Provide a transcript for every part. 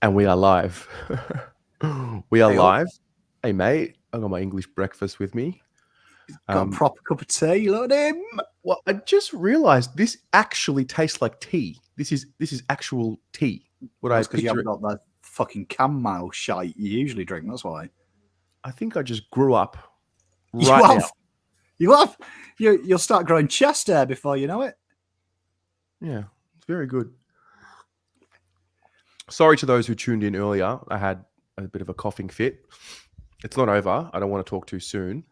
And we are live. We are live. Hey, mate, I got my English breakfast with me. Got a proper cup of tea, look at him. Well, I just realized this actually tastes like tea. This is actual tea. That's because you haven't got that fucking chamomile shite you usually drink. That's why. I think I just grew up now. You have. You'll start growing chest hair before you know it. Yeah, it's very good. Sorry to those who tuned in earlier. I had a bit of a coughing fit. It's not over. I don't want to talk too soon.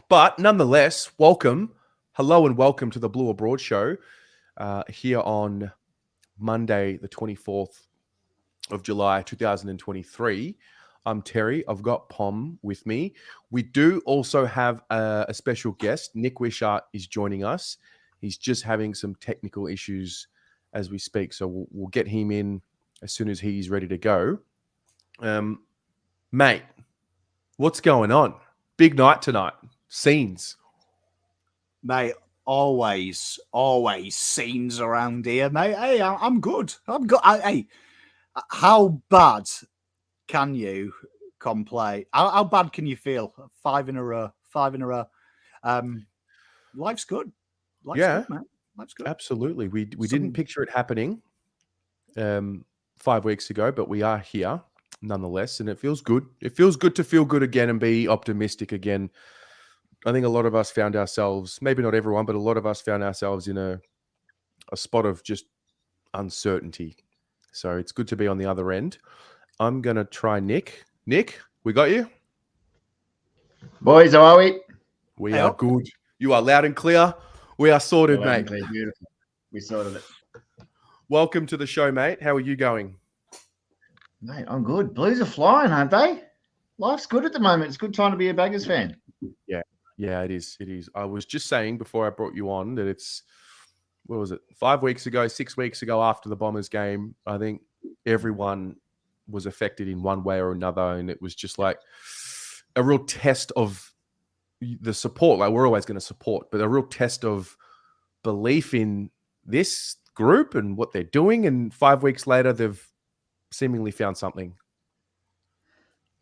But nonetheless, welcome. Hello and welcome to the Blue Abroad show here on Monday, the 24th of July, 2023. I'm Terry. I've got Pom with me. We do also have a special guest. Nick Wishart is joining us. He's just having some technical issues as we speak. So we'll get him in as soon as he's ready to go. Mate, what's going on? Big night tonight. Scenes. Mate, always scenes around here, mate. Hey, I'm good. Hey, how bad can you complain? How bad can you feel? 5 in a row. Life's good. Life's good, man. Life's good. Absolutely. We didn't picture it happening 5 weeks ago, but we are here nonetheless, and it feels good. It feels good to feel good again and be optimistic again. I think a lot of us found ourselves, maybe not everyone, but a lot of us found ourselves in a spot of just uncertainty. So it's good to be on the other end. I'm going to try Nick. Nick, we got you? Boys, how are we? We are good. You are loud and clear. We are sorted, mate. Beautiful. We sorted it. Welcome to the show, mate. How are you going? Mate, I'm good. Blues are flying, aren't they? Life's good at the moment. It's a good time to be a Baggers fan. Yeah, it is. It is. I was just saying before I brought you on that it's, what was it, 5 weeks ago, 6 weeks ago after the Bombers game, I think everyone was affected in one way or another. And it was just like a real test of the support. Like, we're always going to support, but a real test of belief in this group and what they're doing. And 5 weeks later, they've seemingly found something.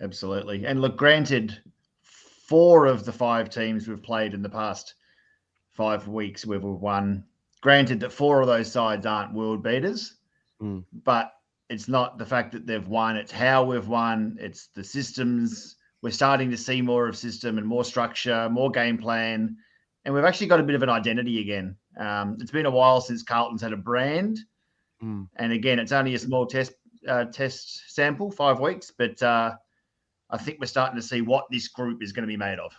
Absolutely. And look, granted, 4 of the 5 teams we've played in the past 5 weeks we've won. Granted that 4 of those sides aren't world beaters, but it's not the fact that they've won. It's how we've won. It's the systems. We're starting to see more of system and more structure, more game plan. And we've actually got a bit of an identity again. It's been a while since Carlton's had a brand. And again, it's only a small test sample, 5 weeks, but I think we're starting to see what this group is going to be made of.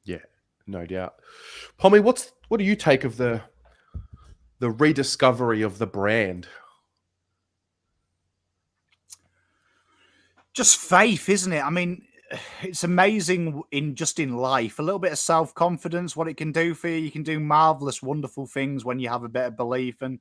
Yeah, no doubt. Pommy, what do you take of the rediscovery of the brand? Just faith, isn't it? I mean, it's amazing in life. A little bit of self-confidence, what it can do for you. You can do marvelous, wonderful things when you have a bit of belief. And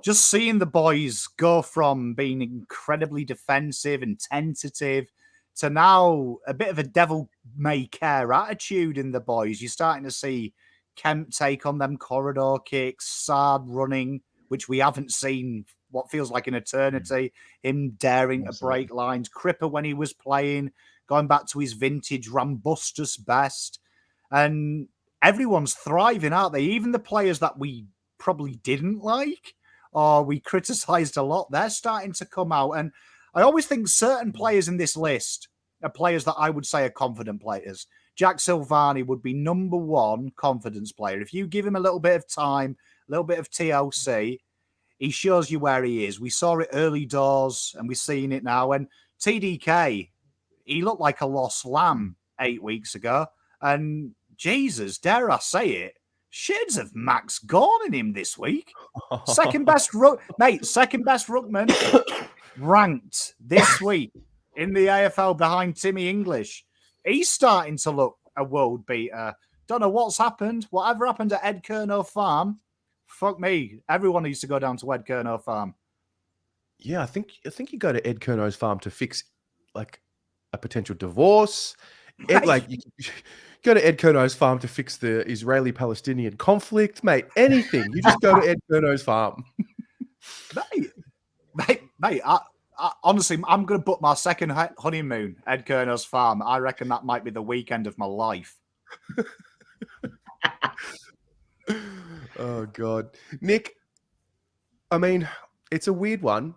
just seeing the boys go from being incredibly defensive and tentative to now a bit of a devil-may-care attitude in the boys. You're starting to see Kemp take on them corridor kicks, Sard running, which we haven't seen what feels like an eternity, him daring to break lines, Cripper when he was playing, going back to his vintage Rambustus best. And everyone's thriving, aren't they? Even the players that we probably didn't like or we criticised a lot, they're starting to come out. And I always think certain players in this list are players that I would say are confident players. Jack Silvani would be number one confidence player. If you give him a little bit of time, a little bit of TLC, he shows you where he is. We saw it early doors and we're seeing it now. And TDK, he looked like a lost lamb 8 weeks ago. And Jesus, dare I say it, shades of Max Gawn in him this week. Second best ruckman ranked this week in the AFL behind Timmy English. He's starting to look a world beater. Don't know what's happened. Whatever happened at Ed Kerno Farm, fuck me. Everyone needs to go down to Ed Kerno Farm. Yeah, I think you go to Ed Kerno's farm to fix like a potential divorce. You go to Ed Kerno's farm to fix the Israeli-Palestinian conflict, mate. Anything. You just go to Ed Kerno's farm. Mate, Mate, I honestly, I'm going to book my second honeymoon at Kerner's Farm. I reckon that might be the weekend of my life. Oh God, Nick. I mean, it's a weird one.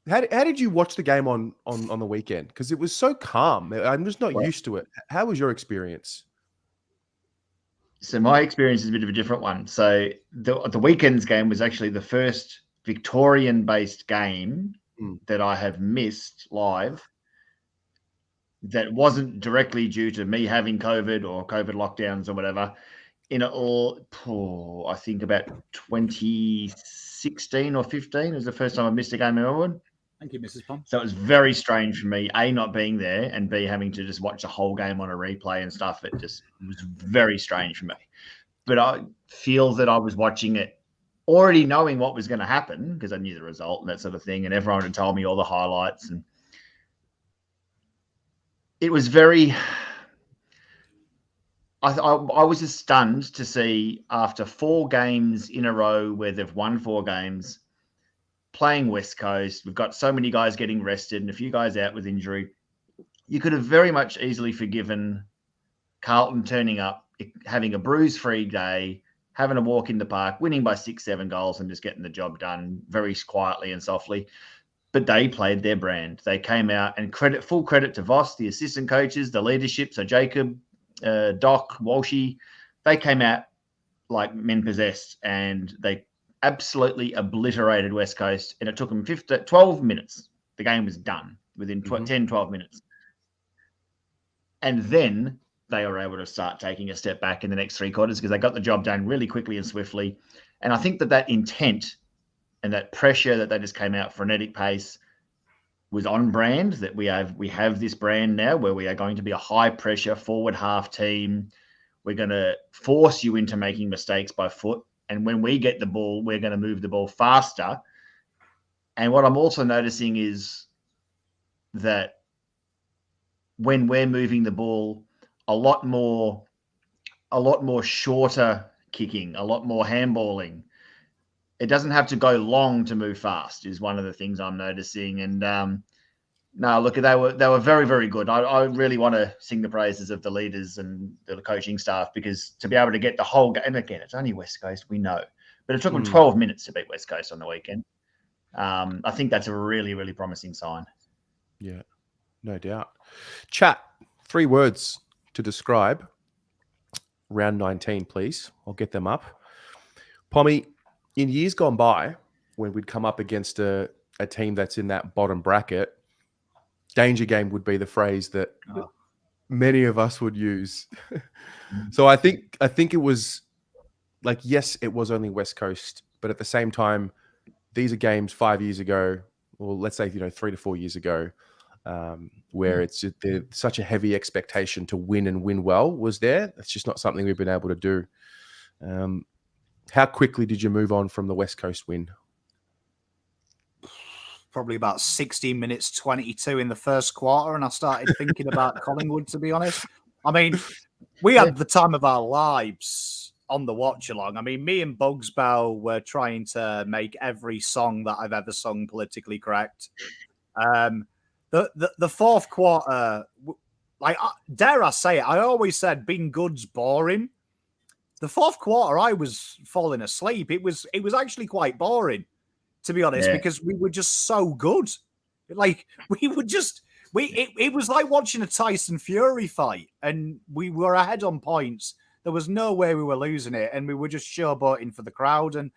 How did you watch the game on the weekend? Because it was so calm. I'm just not used to it. How was your experience? So my experience is a bit of a different one. So the weekend's game was actually the first Victorian-based game that I have missed live. That wasn't directly due to me having COVID or COVID lockdowns or whatever. I think about 2016 or 15 was the first time I missed a game in Melbourne. Thank you, Mrs. Pom. So it was very strange for me, A, not being there, and B, having to just watch the whole game on a replay and stuff. It just was very strange for me. But I feel that I was watching it already knowing what was going to happen because I knew the result and that sort of thing, and everyone had told me all the highlights. And it was very... I was just stunned to see after 4 games in a row where they've won 4 games, playing West Coast, we've got so many guys getting rested and a few guys out with injury. You could have very much easily forgiven Carlton turning up, having a bruise-free day, having a walk in the park, winning by 6-7 goals and just getting the job done very quietly and softly. But they played their brand. They came out, and full credit to Voss, the assistant coaches, the leadership. So Jacob, Doc, Walshy, they came out like men possessed, and they absolutely obliterated West Coast, and it took them 12 minutes. The game was done within 10, 12 minutes. And then they were able to start taking a step back in the next 3 quarters because they got the job done really quickly and swiftly. And I think that intent and that pressure that they just came out frenetic pace was on brand, that we have this brand now where we are going to be a high pressure forward half team. We're going to force you into making mistakes by foot. And when we get the ball, we're going to move the ball faster. And what I'm also noticing is that when we're moving the ball, a lot more shorter kicking, a lot more handballing. It doesn't have to go long to move fast is one of the things I'm noticing. And no, look, they were very, very good. I really want to sing the praises of the leaders and the coaching staff, because to be able to get the whole game, and again, it's only West Coast, we know, but it took them 12 minutes to beat West Coast on the weekend. I think that's a really, really promising sign. Yeah, no doubt. Chat, 3 words to describe round 19, please. I'll get them up. Pommy, in years gone by, when we'd come up against a team that's in that bottom bracket, danger game would be the phrase that many of us would use. So I think it was like, yes, it was only West Coast, but at the same time, these are games 5 years ago, or let's say 3 to 4 years ago, where it's such a heavy expectation to win and win well was there. It's just not something we've been able to do. How quickly did you move on from the West Coast win? Probably about 16 minutes 22 in the first quarter, and I started thinking about Collingwood, to be honest. I mean, we had the time of our lives on the watch along. I mean, me and Bugs Bell were trying to make every song that I've ever sung politically correct. The fourth quarter, like, dare I say it, I always said being good's boring. The fourth quarter, I was falling asleep. It was actually quite boring, to be honest, because we were just so good. Like, we were just, it was like watching a Tyson Fury fight, and we were ahead on points. There was no way we were losing it, and we were just showboating for the crowd. And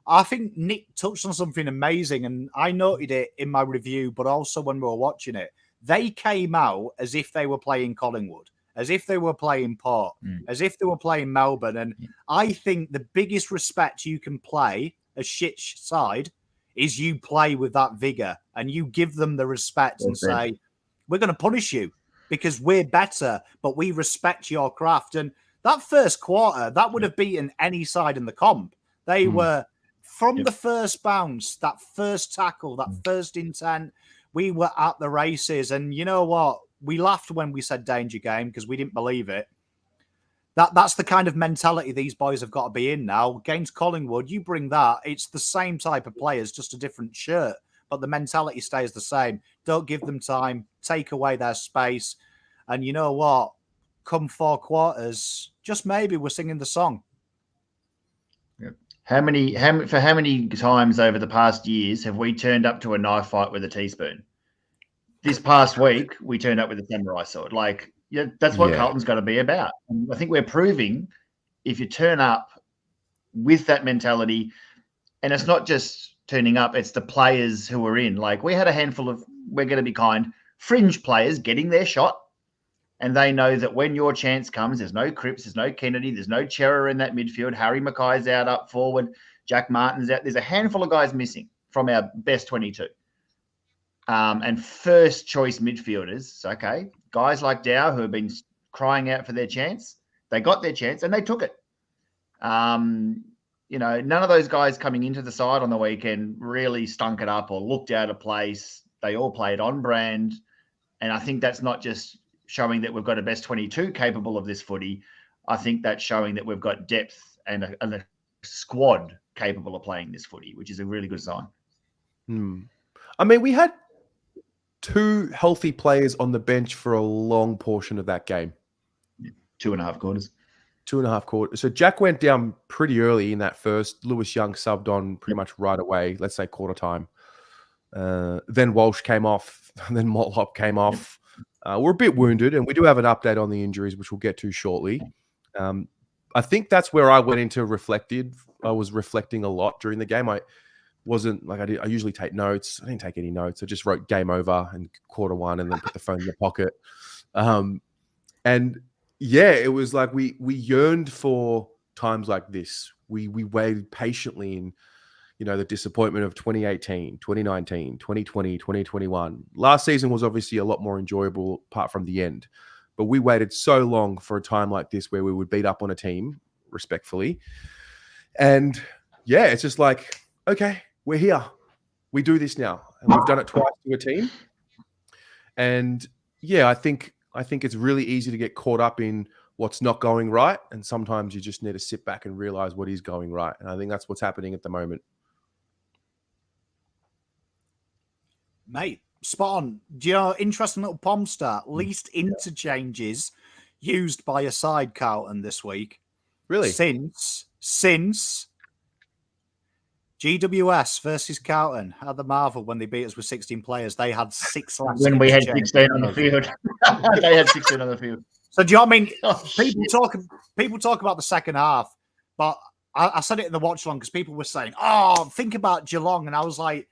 I think Nick touched on something amazing, and I noted it in my review, but also when we were watching it. They came out as if they were playing Collingwood, as if they were playing Port, as if they were playing Melbourne. And I think the biggest respect you can play a shit side is you play with that vigor and you give them the respect and say, we're going to punish you because we're better, but we respect your craft. And that first quarter, that would have beaten any side in the comp. They were, from the first bounce, that first tackle, that first intent, we were at the races. And you know what? We laughed when we said danger game because we didn't believe it. That's the kind of mentality these boys have got to be in now. Against Collingwood, you bring that, it's the same type of players, just a different shirt. but the mentality stays the same. Don't give them time, take away their space. And you know what? Come 4 quarters, just maybe we're singing the song. How many times over the past years have we turned up to a knife fight with a teaspoon? This past week, we turned up with a samurai sword. Like, yeah, that's what Carlton's got to be about. And I think we're proving if you turn up with that mentality, and it's not just turning up, it's the players who are in. Like, we had a handful of, we're going to be kind, fringe players getting their shot. And they know that when your chance comes, there's no Cripps, there's no Kennedy, there's no Chera in that midfield. Harry Mackay's out up forward. Jack Martin's out. There's a handful of guys missing from our best 22. And first choice midfielders, okay, guys like Dow who have been crying out for their chance, they got their chance and they took it. You know, none of those guys coming into the side on the weekend really stunk it up or looked out of place. They all played on brand. And I think that's not just showing that we've got a best 22 capable of this footy. I think that's showing that we've got depth and a squad capable of playing this footy, which is a really good sign. I mean, we had 2 healthy players on the bench for a long portion of that game. 2.5 quarters. 2.5 quarters. So Jack went down pretty early in that first. Lewis Young subbed on pretty much right away, let's say quarter time. Then Walsh came off, and then Motlop came off. We're a bit wounded, and we do have an update on the injuries, which we'll get to shortly. I think that's where I went into reflected. I was reflecting a lot during the game. I wasn't like I usually take notes. I didn't take any notes. I just wrote game over and quarter 1 and then put the phone in the pocket. And yeah, it was like we yearned for times like this. We waited patiently in, you know, the disappointment of 2018, 2019, 2020, 2021. Last season was obviously a lot more enjoyable apart from the end. But we waited so long for a time like this where we would beat up on a team respectfully. And yeah, it's just like, okay, we're here. We do this now. And we've done it twice to a team. And yeah, I think it's really easy to get caught up in what's not going right. And sometimes you just need to sit back and realize what is going right. And I think that's what's happening at the moment. Mate, spot on. Do you know, interesting little Pom stat, least interchanges used by a side, Carlton, this week. Really? Since GWS versus Carlton at the Marvel, when they beat us with 16 players, they had 6 last. When we had 16 on the field. They had 16 on the field. So do you know what I mean? People talk about the second half, but I said it in the watch long because people were saying, oh, think about Geelong. And I was like,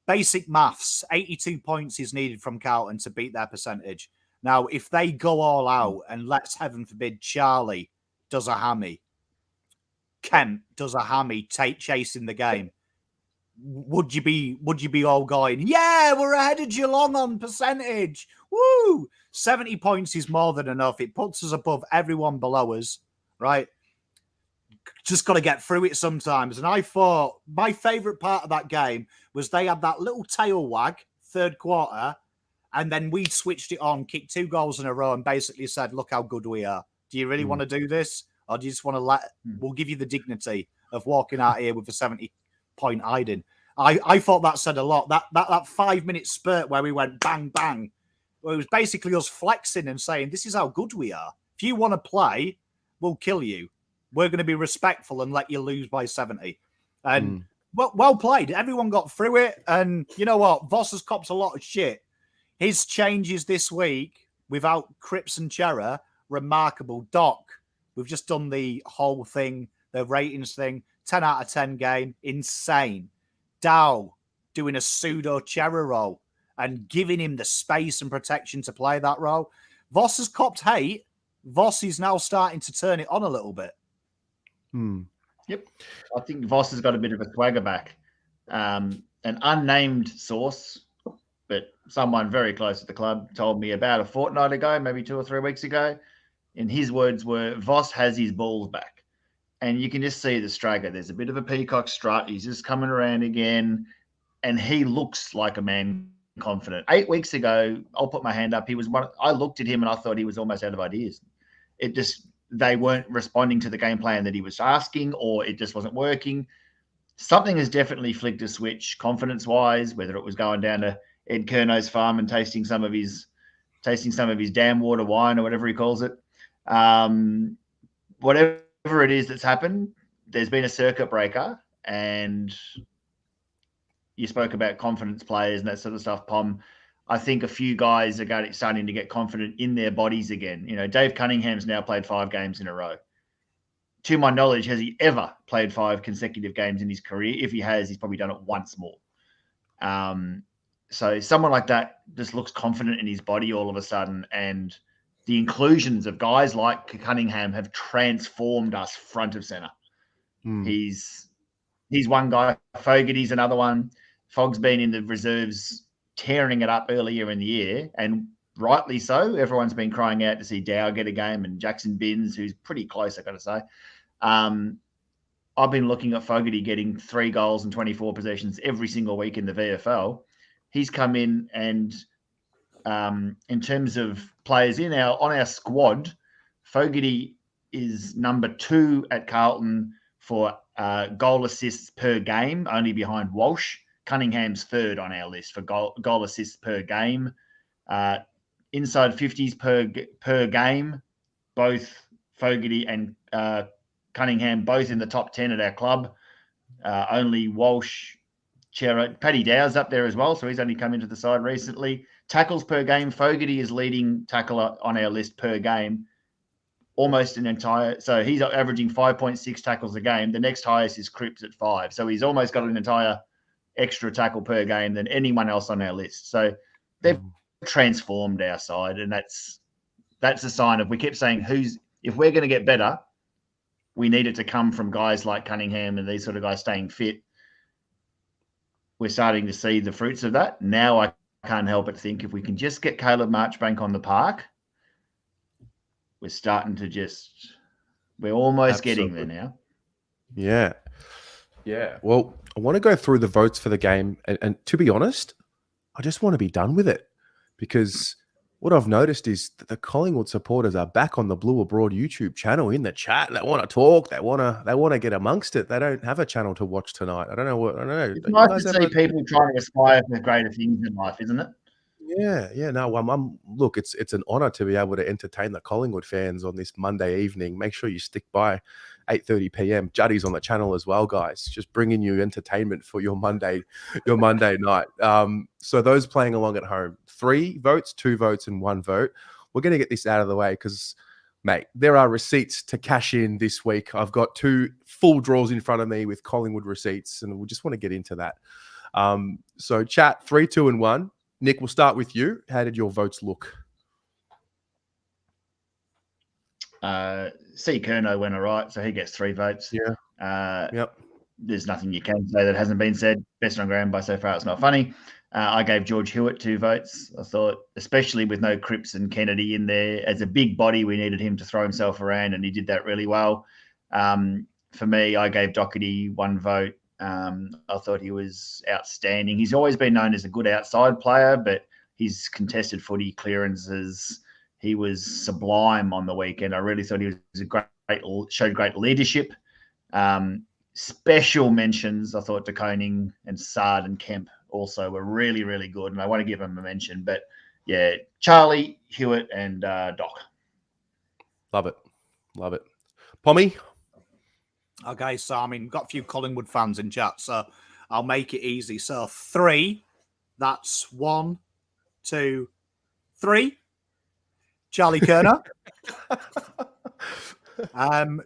basic maths, 82 points is needed from Carlton to beat their percentage. Now, if they go all out and let's heaven forbid Charlie does a hammy, Kent does a hammy, chasing the game, would you be all going, yeah, we're ahead of Geelong on percentage. Woo! 70 points is more than enough. It puts us above everyone below us, right? Just got to get through it sometimes. And I thought my favourite part of that game was they had that little tail wag, third quarter, and then we switched it on, kicked 2 goals in a row and basically said, look how good we are. Do you really want to do this? Or do you just want to we'll give you the dignity of walking out here with a 70-point hiding. I thought that said a lot. That 5-minute spurt where we went bang, bang, well, it was basically us flexing and saying, this is how good we are. If you want to play, we'll kill you. We're going to be respectful and let you lose by 70. And well played. Everyone got through it. And you know what? Voss has copped a lot of shit. His changes this week without Cripps and Chera, remarkable. Doc, we've just done the whole thing, the ratings thing, 10 out of 10 game, insane. Dow doing a pseudo Chera role and giving him the space and protection to play that role. Voss has copped hate. Voss is now starting to turn it on a little bit. Yep. I think Voss has got a bit of a swagger back. An unnamed source, but someone very close to the club told me about a fortnight ago, maybe 2 or 3 weeks ago, and his words were, Voss has his balls back. And you can just see the stragger. There's a bit of a peacock strut. He's just coming around again, and he looks like a man confident. 8 weeks ago, I'll put my hand up. He was one. I looked at him and I thought he was almost out of ideas. They weren't responding to the game plan that he was asking, or it just wasn't working. something has definitely flicked a switch confidence-wise, whether it was going down to Ed Kerno's farm and tasting some of his dam water wine or whatever he calls it. Whatever it is that's happened, there's been a circuit breaker, and you spoke about confidence players and that sort of stuff, Pom. I think a few guys are starting to get confident in their bodies again. You know, Dave Cunningham's now played 5 games in a row. To my knowledge, has he ever played 5 consecutive games in his career? If he has, he's probably done it once more. So someone like that just looks confident in his body all of a sudden, and the inclusions of guys like Cunningham have transformed us front of center. He's one guy. Fogarty's another one. Fogg's been in the reserves tearing it up earlier in the year, and rightly so. Everyone's been crying out to see Dow get a game, and Jackson Binns, who's pretty close, I've got to say. I've been looking at Fogarty getting 3 goals and 24 possessions every single week in the VFL. He's come in, and in terms of players on our squad, Fogarty is number 2 at Carlton for goal assists per game, only behind Walsh. Cunningham's 3rd on our list for goal assists per game. Inside 50s per game, both Fogarty and Cunningham both in the top 10 at our club. Only Walsh, Paddy Dow's up there as well, so he's only come into the side recently. Tackles per game, Fogarty is leading tackler on our list per game, almost an entire. So he's averaging 5.6 tackles a game. The next highest is Cripps at 5. So he's almost got an entire extra tackle per game than anyone else on our list. So they've transformed our side, and that's a sign of, we kept saying, if we're going to get better, we need it to come from guys like Cunningham and these sort of guys staying fit. We're starting to see the fruits of that. Now I can't help but think if we can just get Caleb Marchbank on the park, we're starting to we're almost getting there now. Yeah. Yeah. Well, I want to go through the votes for the game. And to be honest, I just want to be done with it, because what I've noticed is that the Collingwood supporters are back on the Blue Abroad YouTube channel in the chat. They want to talk. They want to get amongst it. They don't have a channel to watch tonight. I don't know. It's nice to see people trying to aspire for greater things in life, isn't it? Yeah. No, look, it's an honor to be able to entertain the Collingwood fans on this Monday evening. Make sure you stick by 8:30 p.m. Juddy's on the channel as well, guys. Just bringing you entertainment for your Monday night. So those playing along at home, 3 votes, 2 votes, and 1 vote. We're going to get this out of the way because, mate, there are receipts to cash in this week. I've got 2 full draws in front of me with Collingwood receipts, and we just want to get into that. So chat 3, 2, and 1. Nick, we'll start with you. How did your votes look? C. Kerno went all right, so he gets 3 votes. Yeah. Yep. There's nothing you can say that hasn't been said. Best on ground by so far, it's not funny. I gave George Hewitt 2 votes. I thought, especially with no Cripps and Kennedy in there, as a big body, we needed him to throw himself around, and he did that really well. For me, I gave Doherty 1 vote. I thought he was outstanding. He's always been known as a good outside player, but his contested footy clearances, he was sublime on the weekend. I really thought he was showed great leadership. Special mentions, I thought DeConing and Sard and Kemp also were really, really good, and I want to give them a mention. But yeah, Charlie, Hewitt, and Doc. Love it. Pommy? Okay, so got a few Collingwood fans in chat, so I'll make it easy. So 3, that's 1, 2, 3. Charlie Kerner.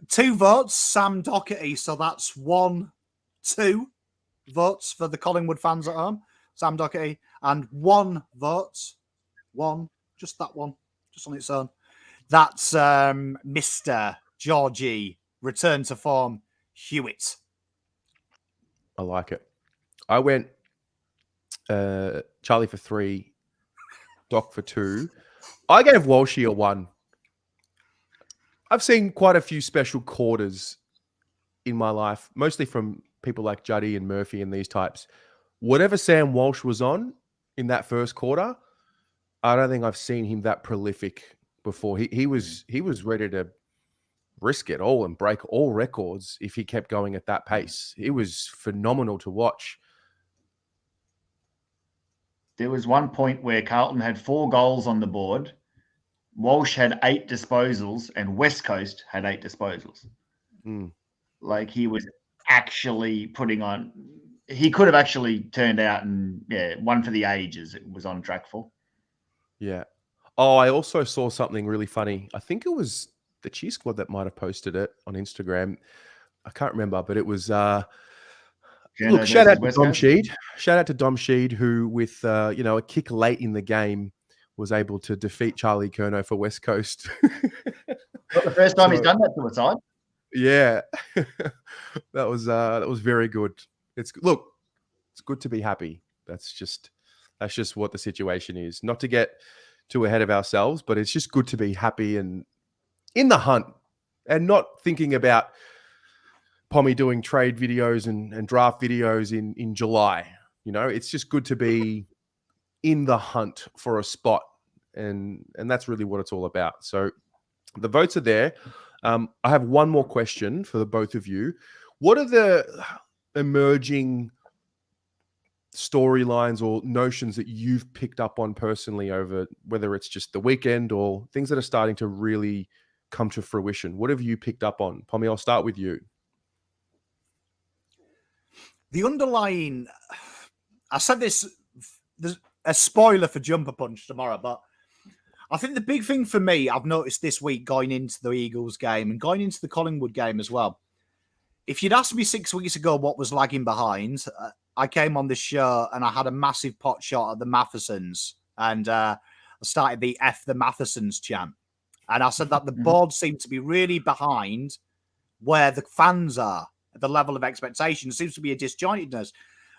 2 votes, Sam Doherty. So that's 1, 2 votes for the Collingwood fans at home. Sam Doherty. And 1 vote. 1, just that one, just on its own. That's Mr. Georgie, return to form, Hewitt. I like it. I went Charlie for 3, Doc for 2. I gave Walshy a 1. I've seen quite a few special quarters in my life, mostly from people like Juddy and Murphy and these types. Whatever Sam Walsh was on in that first quarter, I don't think I've seen him that prolific before. He was ready to risk it all and break all records if he kept going at that pace. It was phenomenal to watch. There was one point where Carlton had 4 goals on the board, Walsh had 8 disposals, and West Coast had 8 disposals. Like, he was actually putting on. He could have actually turned out and one for the ages. It was on track for. Yeah. Oh, I also saw something really funny. I think it was the Cheese Squad that might have posted it on Instagram. I can't remember, but it was. Look, shout out to Dom Sheed. Shout out to Dom Sheed, who with a kick late in the game was able to defeat Charlie Curnow for West Coast. Not the first time he's done that to a side. Yeah, that was very good. It's good to be happy. That's just what the situation is. Not to get too ahead of ourselves, but it's just good to be happy and in the hunt, and not thinking about Pommy doing trade videos and draft videos in July. It's just good to be in the hunt for a spot, and that's really what it's all about. So the votes are there. I have one more question for the both of you. What are the emerging storylines or notions that you've picked up on personally over, whether it's just the weekend or things that are starting to really come to fruition? What have you picked up on? Pommy, I'll start with you. The underlying, I said this, there's a spoiler for Jumper Punch tomorrow, but I think the big thing for me, I've noticed this week going into the Eagles game and going into the Collingwood game as well. If you'd asked me 6 weeks ago what was lagging behind, I came on this show and I had a massive pot shot at the Mathesons, and I started the F the Mathesons chant. And I said that the board seemed to be really behind where the fans are, at the level of expectation. There seems to be a disjointedness.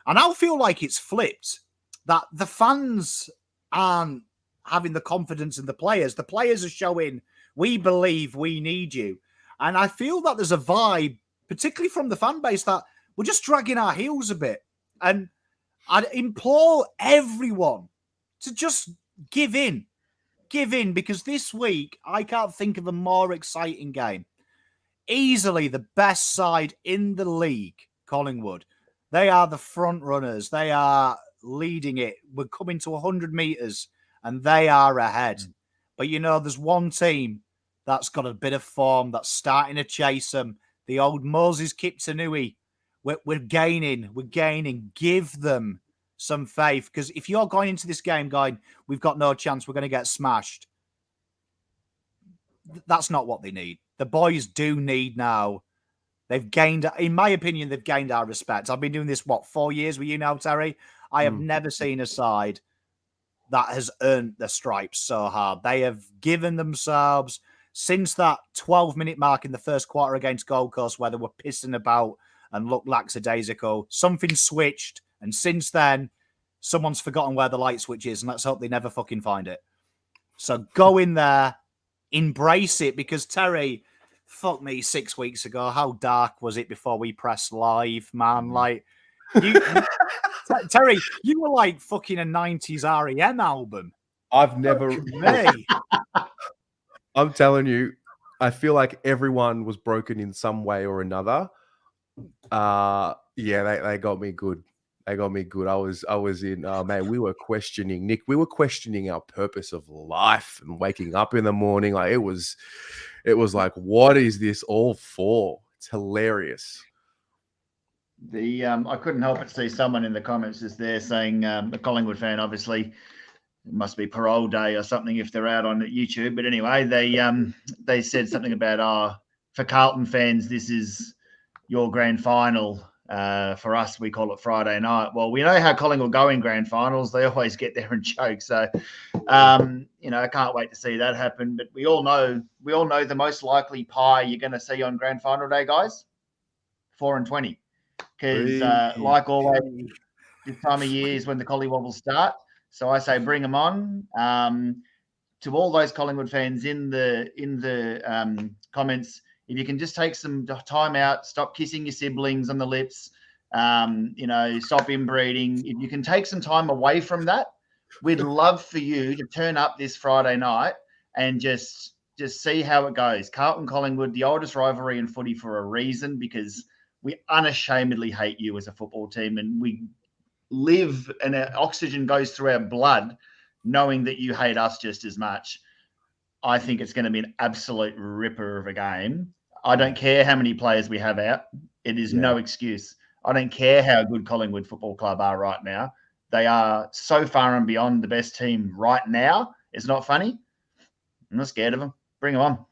And I feel like it's flipped, that the fans aren't having the confidence in the players. The players are showing, we believe, we need you. And I feel that there's a vibe, particularly from the fan base, that we're just dragging our heels a bit. And I'd implore everyone to just give in, because this week I can't think of a more exciting game. Easily the best side in the league, Collingwood. They are the front runners. They are leading it. We're coming to 100 metres and they are ahead. But there's one team that's got a bit of form that's starting to chase them. The old Moses Kiptanui. We're gaining. Give them some faith. Because if you're going into this game going, we've got no chance, we're going to get smashed, that's not what they need. The boys do need now. They've gained, in my opinion, they've gained our respect. I've been doing this, 4 years with you now, Terry? I have never seen a side that has earned the stripes so hard. They have given themselves, since that 12-minute mark in the first quarter against Gold Coast, where they were pissing about and looked lackadaisical, something switched. And since then, someone's forgotten where the light switch is. And let's hope they never fucking find it. So go in there, embrace it, because Terry, fuck me, 6 weeks ago, how dark was it before we pressed live, man? Like, Terry, you were like fucking a 90s REM album. I've never. I'm telling you, I feel like everyone was broken in some way or another. They got me good. They got me good. I was in, man, we were questioning, Nick, we were questioning our purpose of life and waking up in the morning. Like, it was like, what is this all for? It's hilarious. I couldn't help but see someone in the comments just there saying, a Collingwood fan, obviously, it must be parole day or something if they're out on YouTube. But anyway, they said something about, for Carlton fans, this is your grand final. For us, we call it Friday night. Well, we know how Collingwood go in grand finals. They always get there and choke. So, I can't wait to see that happen. But we all know the most likely pie you're going to see on grand final day, guys, 4-20. Because, like always, this time of year is when the collywobbles start. So I say bring them on. To all those Collingwood fans in the comments, if you can just take some time out, stop kissing your siblings on the lips, stop inbreeding. If you can take some time away from that, we'd love for you to turn up this Friday night and just just see how it goes. Carlton Collingwood, the oldest rivalry in footy for a reason, because we unashamedly hate you as a football team, and we live and our oxygen goes through our blood knowing that you hate us just as much. I think it's going to be an absolute ripper of a game. I don't care how many players we have out. It is no excuse. I don't care how good Collingwood Football Club are right now. They are so far and beyond the best team right now. It's not funny. I'm not scared of them. Bring them on.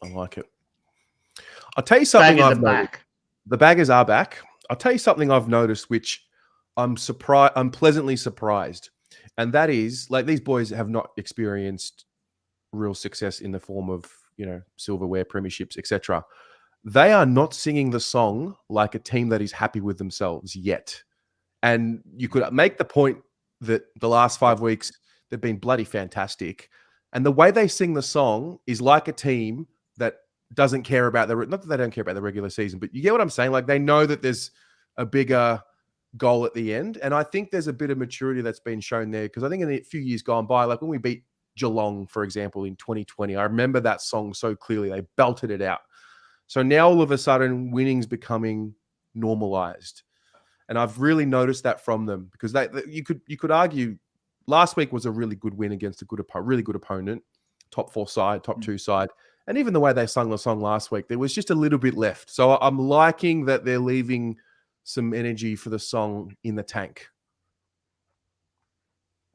I like it. I'll tell you something. Baggers are back. The baggers are back. I'll tell you something I've noticed, which I'm pleasantly surprised. And that is, like, these boys have not experienced real success in the form of, silverware, premierships, etc. They are not singing the song like a team that is happy with themselves yet. And you could make the point that the last 5 weeks, they've been bloody fantastic. And the way they sing the song is like a team that doesn't care about not that they don't care about the regular season, but you get what I'm saying? Like, they know that there's a bigger goal at the end. And I think there's a bit of maturity that's been shown there, because I think in a few years gone by, like when we beat Geelong, for example, in 2020, I remember that song so clearly. They belted it out. So now all of a sudden winning's becoming normalized. And I've really noticed that from them, because you could argue last week was a really good win against a really good opponent, top 4 side, top 2 side. And even the way they sung the song last week, there was just a little bit left. So I'm liking that they're leaving some energy for the song in the tank.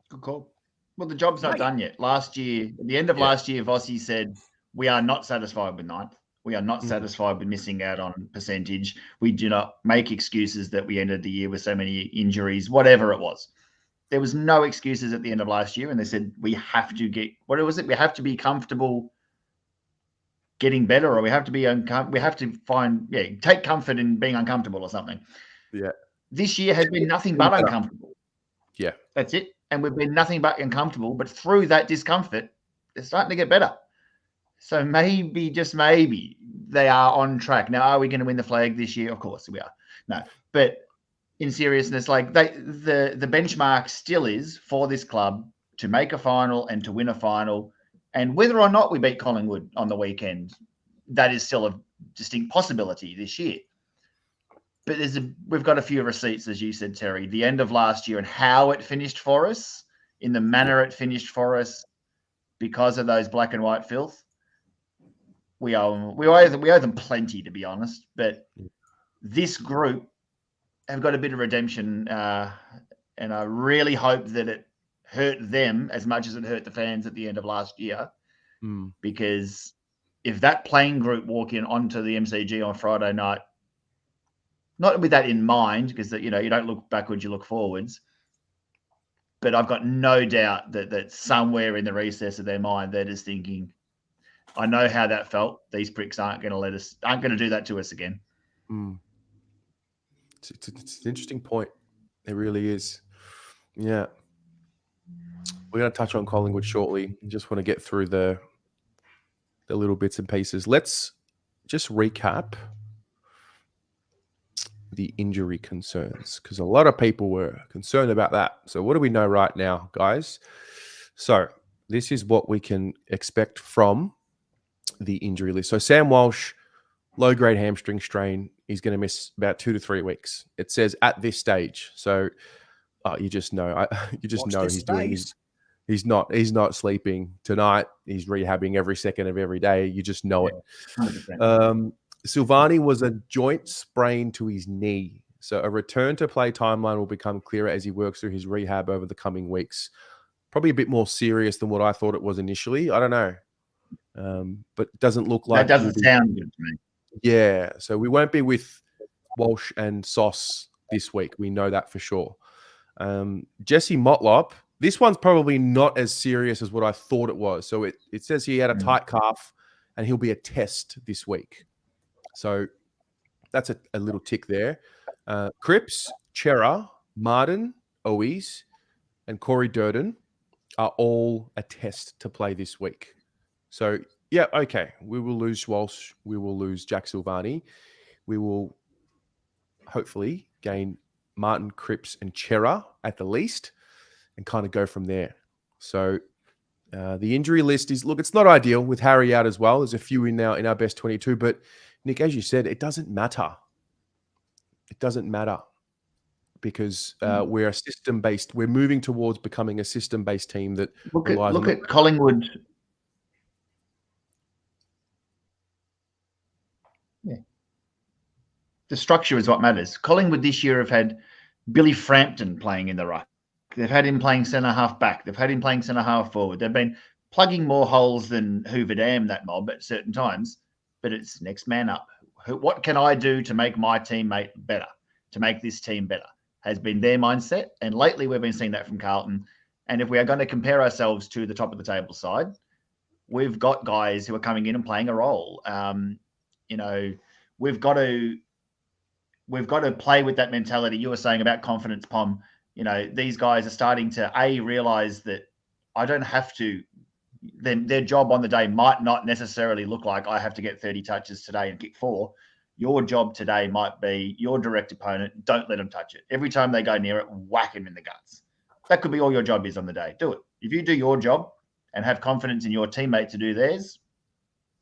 Good call. Well, the job's not done yet. Last year, at the end of last year, Vossi said, we are not satisfied with 9th. We are not satisfied with missing out on percentage. We do not make excuses that we ended the year with so many injuries, whatever it was. There was no excuses at the end of last year. And they said, we have to get, what was it? We have to be comfortable getting better, or we have to be, we have to find, take comfort in being uncomfortable or something. Yeah. This year has been nothing but uncomfortable. Yeah. That's it. And we've been nothing but uncomfortable, but through that discomfort, they're starting to get better. So maybe, just maybe, they are on track. Now, are we going to win the flag this year? Of course we are. No, but in seriousness, like the benchmark still is for this club to make a final and to win a final. And whether or not we beat Collingwood on the weekend, that is still a distinct possibility this year. But we've got a few receipts, as you said, Terry. The end of last year and how it finished for us, in the manner it finished for us, because of those black and white filth. We owe them plenty, to be honest. But this group have got a bit of redemption, and I really hope that it hurt them as much as it hurt the fans at the end of last year. Because if that playing group walk in onto the MCG on Friday night, not with that in mind, because you don't look backwards, you look forwards. But I've got no doubt that somewhere in the recess of their mind, they're just thinking, I know how that felt. These pricks aren't going to do that to us again. It's an interesting point. It really is. Yeah. We're going to touch on Collingwood shortly. Just want to get through the little bits and pieces. Let's just recap the injury concerns, because a lot of people were concerned about that. So what do we know right now, guys? So this is what we can expect from the injury list. So Sam Walsh, low-grade hamstring strain. He's going to miss about 2 to 3 weeks. It says at this stage. So you just know. You just know he's doing his. He's not sleeping tonight. He's rehabbing every second of every day. You just know it. 100%. Silvani was a joint sprain to his knee. So a return to play timeline will become clearer as he works through his rehab over the coming weeks. Probably a bit more serious than what I thought it was initially. I don't know. But it doesn't look like... That doesn't sound good to me. Yeah. So we won't be with Walsh and Sauce this week. We know that for sure. Jesse Motlop, this one's probably not as serious as what I thought it was. So it says he had a tight calf and he'll be a test this week. So that's a little tick there. Cripps, Chera, Martin, Owies, and Corey Durden are all a test to play this week. So, yeah, okay. We will lose Walsh. We will lose Jack Silvani. We will hopefully gain Martin, Cripps, and Chera at the least and kind of go from there. So The injury list is, look, it's not ideal with Harry out as well. There's a few in our best 22, but Nick, as you said, it doesn't matter. It doesn't matter because we're a system-based. We're moving towards becoming a system-based team that look relies on at Collingwood. Yeah. The structure is what matters. Collingwood this year have had Billy Frampton playing in the ruck. They've had him playing centre half back. They've had him playing centre half forward. They've been plugging more holes than Hoover Dam, that mob, at certain times. But it's next man up. What can I do to make my teammate better, to make this team better, has been their mindset. And lately we've been seeing that from Carlton. And if we are going to compare ourselves to the top of the table side, we've got guys who are coming in and playing a role. We've got to play with that mentality you were saying about confidence, Pom. These guys are starting to realize that I don't have to. Their job on the day might not necessarily look like I have to get 30 touches today and kick 4. Your job today might be your direct opponent. Don't let them touch it. Every time they go near it, whack him in the guts. That could be all your job is on the day. Do it. If you do your job and have confidence in your teammate to do theirs,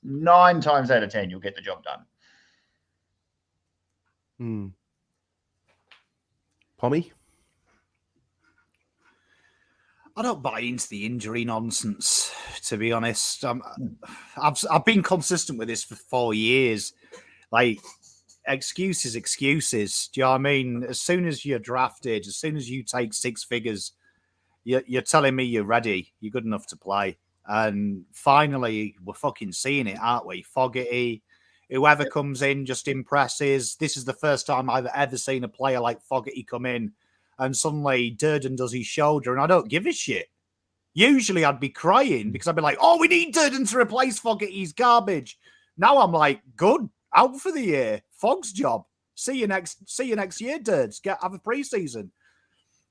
9 times out of 10, you'll get the job done. Pommy? I don't buy into the injury nonsense, to be honest. I've been consistent with this for 4 years. Like, excuses. Do you know what I mean? As soon as you're drafted, as soon as you take 6 figures, you're telling me you're ready. You're good enough to play. And finally, we're fucking seeing it, aren't we? Fogarty, whoever comes in just impresses. This is the first time I've ever seen a player like Fogarty come in and suddenly Durden does his shoulder and I don't give a shit. Usually I'd be crying because I'd be like, oh, we need Durden to replace Fogarty's garbage. Now I'm like, good, out for the year. Fog's job. See you next year, Durds. Have a preseason.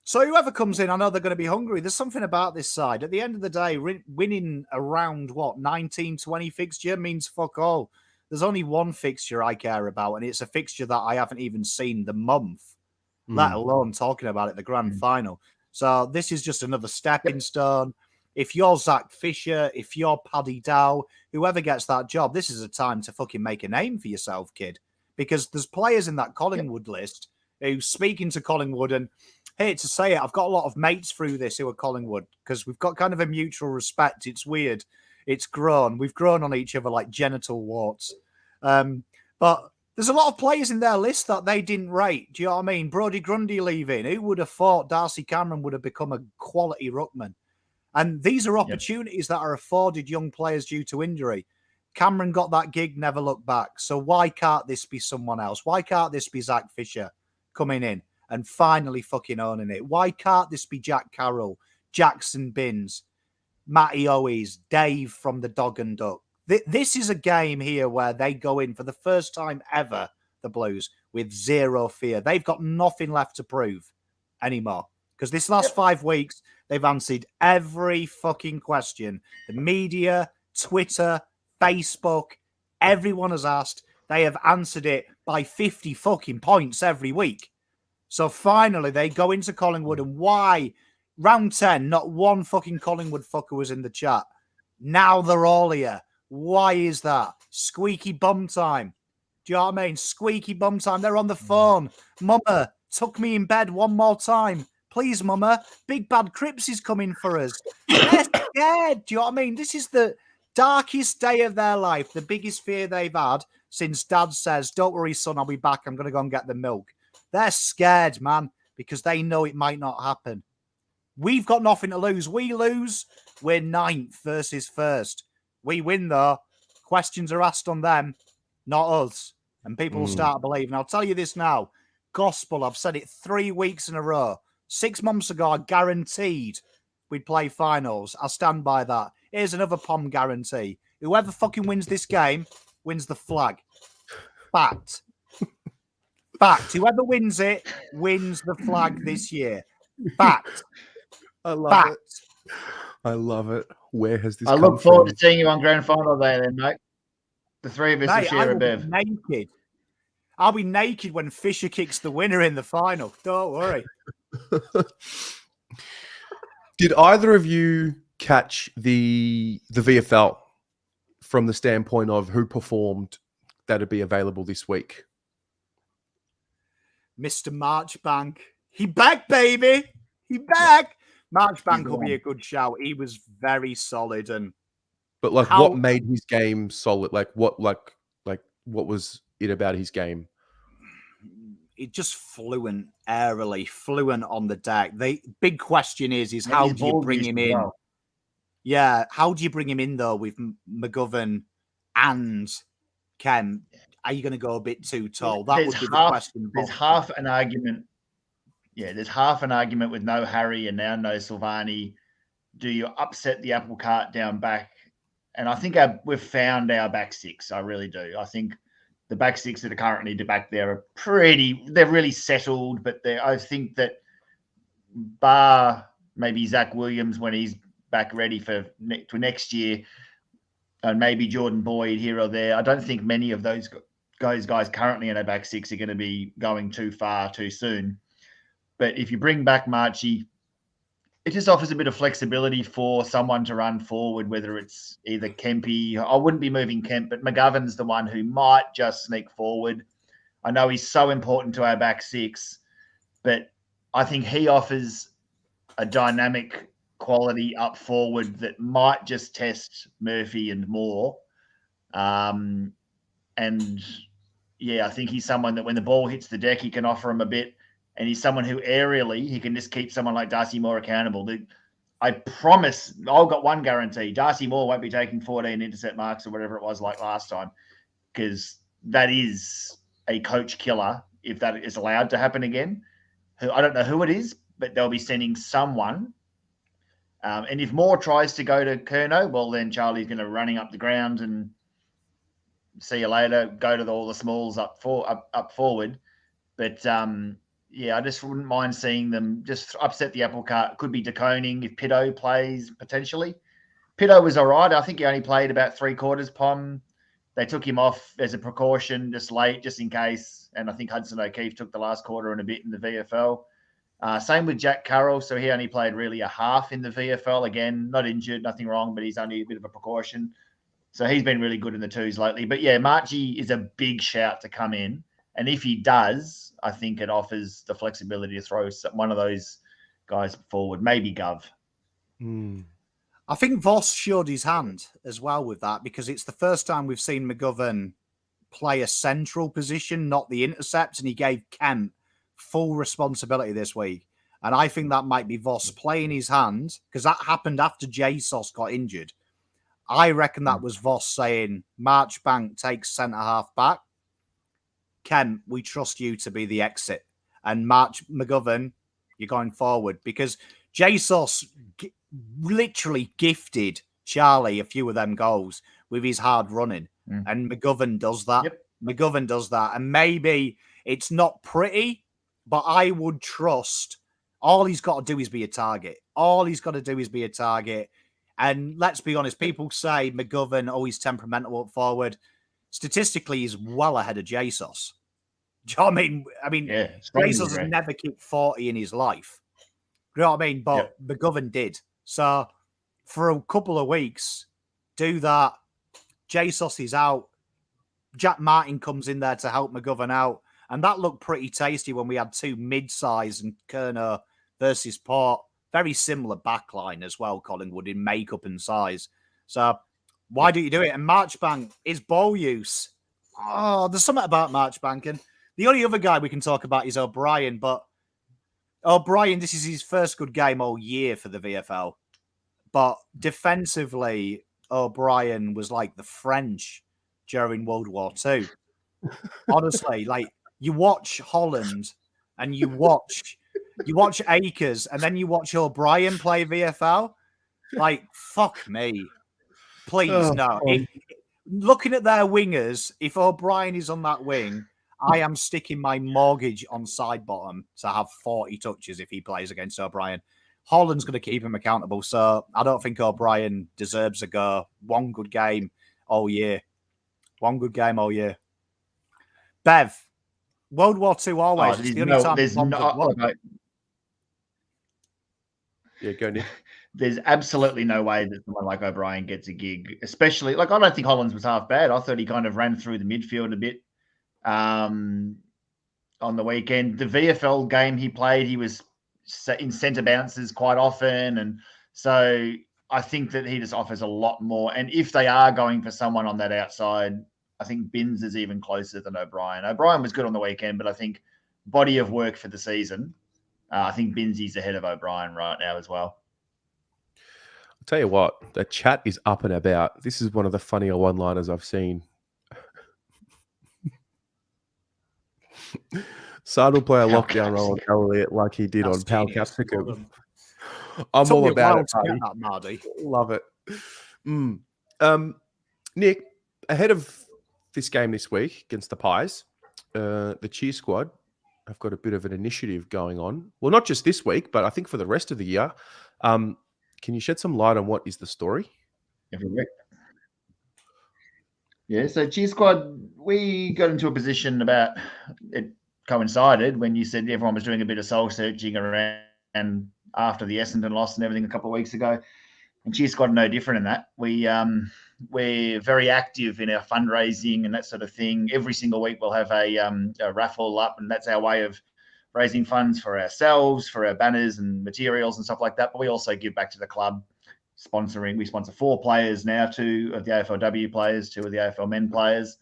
So whoever comes in, I know they're going to be hungry. There's something about this side. At the end of the day, winning around, 19, 20 fixture means fuck all. There's only one fixture I care about, and it's a fixture that I haven't even seen the month, let alone talking about it, the grand final. So this is just another stepping stone. If you're Zach Fisher, if you're Paddy Dow, whoever gets that job, this is a time to fucking make a name for yourself, kid. Because there's players in that Collingwood list who, speaking to Collingwood, and hate to say it, I've got a lot of mates through this who are Collingwood because we've got kind of a mutual respect. It's weird. It's grown. We've grown on each other like genital warts. But there's a lot of players in their list that they didn't rate. Do you know what I mean? Brodie Grundy leaving. Who would have thought Darcy Cameron would have become a quality ruckman? And these are opportunities that are afforded young players due to injury. Cameron got that gig, never looked back. So why can't this be someone else? Why can't this be Zach Fisher coming in and finally fucking owning it? Why can't this be Jack Carroll, Jackson Binns, Matty Owies, Dave from the Dog and Duck? This is a game here where they go in for the first time ever, the Blues, with zero fear. They've got nothing left to prove anymore. Because this last 5 weeks, they've answered every fucking question. The media, Twitter, Facebook, everyone has asked. They have answered it by 50 fucking points every week. So finally, they go into Collingwood, and why? Round 10, not one fucking Collingwood fucker was in the chat. Now they're all here. Why is that? Squeaky bum time. Do you know what I mean? Squeaky bum time. They're on the phone. Mama, tuck me in bed one more time. Please, Mama. Big Bad Crips is coming for us. They're scared. Do you know what I mean? This is the darkest day of their life. The biggest fear they've had since Dad says, don't worry, son, I'll be back. I'm going to go and get the milk. They're scared, man, because they know it might not happen. We've got nothing to lose. We lose, we're 9th versus 1st. We win, though. Questions are asked on them, not us. And people will start to believe. And I'll tell you this now. Gospel, I've said it 3 weeks in a row. 6 months ago, I guaranteed we'd play finals. I stand by that. Here's another POM guarantee. Whoever fucking wins this game wins the flag. Fact. Fact. Whoever wins it wins the flag this year. Fact. I love it. I love it. Where has this come look forward from? to seeing you on grand final day then, mate. The 3 of us will share a bev. Naked. I'll be naked when Fisher kicks the winner in the final. Don't worry. Did either of you catch the VFL from the standpoint of who performed that'd be available this week? Mr. Marchbank. He back, baby. He back. Marchbank will be a good shout. He was very solid. But like, what made his game solid? Like what was it about his game? It just fluent, airily, fluent on the deck. The big question is how do you bring him in? Well. Yeah, how do you bring him in though with McGovern and Kemp? Are you going to go a bit too tall? That would be the question. There's half an argument. Yeah, there's half an argument with no Harry and now no Silvani. Do you upset the apple cart down back? And I think we've found our back six. I really do. I think the back six that are currently back there are they're really settled, but I think that bar maybe Zach Williams when he's back ready for next year, and maybe Jordan Boyd here or there, I don't think many of those guys currently in our back six are going to be going too far too soon. But if you bring back Marchie, it just offers a bit of flexibility for someone to run forward, whether it's either Kempy. I wouldn't be moving Kemp, but McGovern's the one who might just sneak forward. I know he's so important to our back six, but I think he offers a dynamic quality up forward that might just test Murphy and Moore. And yeah, I think he's someone that when the ball hits the deck, he can offer him a bit. And he's someone who aerially, he can just keep someone like Darcy Moore accountable. I promise, I've got one guarantee. Darcy Moore won't be taking 14 intercept marks or whatever it was like last time, because that is a coach killer if that is allowed to happen again. I don't know who it is, but they'll be sending someone. And if Moore tries to go to Curnow, well, then Charlie's going to running up the ground and see you later, go to all the smalls up forward. But yeah, I just wouldn't mind seeing them just upset the apple cart. Could be DeConing if Pitto plays potentially. Pitto was all right. I think he only played about 3/4, Pom. They took him off as a precaution, just late, just in case. And I think Hudson O'Keefe took the last quarter and a bit in the VFL. Same with Jack Carroll. So he only played really a half in the VFL. Again, not injured, nothing wrong, but he's only a bit of a precaution. So he's been really good in the twos lately. But yeah, Marchie is a big shout to come in. And if he does, I think it offers the flexibility to throw one of those guys forward, maybe Gov. I think Voss showed his hand as well with that, because it's the first time we've seen McGovern play a central position, not the intercept, and he gave Kemp full responsibility this week. And I think that might be Voss playing his hand, because that happened after Jesus got injured. I reckon that was Voss saying, Marchbank takes centre-half back. Kemp, we trust you to be the exit. And McGovern, you're going forward. Because Jesus literally gifted Charlie a few of them goals with his hard running. And McGovern does that. Yep. McGovern does that. And maybe it's not pretty, but I would trust all he's got to do is be a target. All he's got to do is be a target. And let's be honest, people say McGovern, he's temperamental up forward. Statistically, he's well ahead of Jesus. Do you know what I mean? Yeah, Jesus has never kicked 40 in his life. Do you know what I mean? But McGovern did. So for a couple of weeks, do that. Jesus is out. Jack Martin comes in there to help McGovern out. And that looked pretty tasty when we had two mid-size and Curnow versus Port. Very similar backline as well, Collingwood, in makeup and size. So why do you do it? And Marchbank is ball use. Oh, there's something about Marchbank. And the only other guy we can talk about is O'Brien. But O'Brien, this is his first good game all year for the VFL. But defensively, O'Brien was like the French during World War II. Honestly, like you watch Holland and you watch Akers and then you watch O'Brien play VFL. Like, fuck me. Please, no. Looking at their wingers, if O'Brien is on that wing, I am sticking my mortgage on side bottom to have 40 touches if he plays against O'Brien. Holland's going to keep him accountable, so I don't think O'Brien deserves a go. One good game all year. One good game all year. Bev, World War II always. It's the only time Yeah, go Nick. There's absolutely no way that someone like O'Brien gets a gig, especially I don't think Hollands was half bad. I thought he kind of ran through the midfield a bit on the weekend. The VFL game he played, he was in centre bounces quite often. And so I think that he just offers a lot more. And if they are going for someone on that outside, I think Binns is even closer than O'Brien. O'Brien was good on the weekend, but I think body of work for the season, I think Binns ahead of O'Brien right now as well. I'll tell you what, the chat is up and about. This is one of the funnier one-liners I've seen. Sard will play a lockdown role on Elliott like he did on Pal Capsicum. I'm all about it, buddy. That, Mardy. Love it. Nick, ahead of this game this week against the Pies, the Cheer Squad have got a bit of an initiative going on. Well, not just this week, but I think for the rest of the year. Can you shed some light on what is the story? Every week. Yeah, so Cheer Squad, we got into a position about it coincided when you said everyone was doing a bit of soul searching around after the Essendon loss and everything a couple of weeks ago. And Cheer Squad no different in that. We're very active in our fundraising and that sort of thing. Every single week we'll have a raffle up, and that's our way of raising funds for ourselves, for our banners and materials and stuff like that. But we also give back to the club, sponsoring. We sponsor 4 players now, 2 of the AFLW players, 2 of the AFL men players.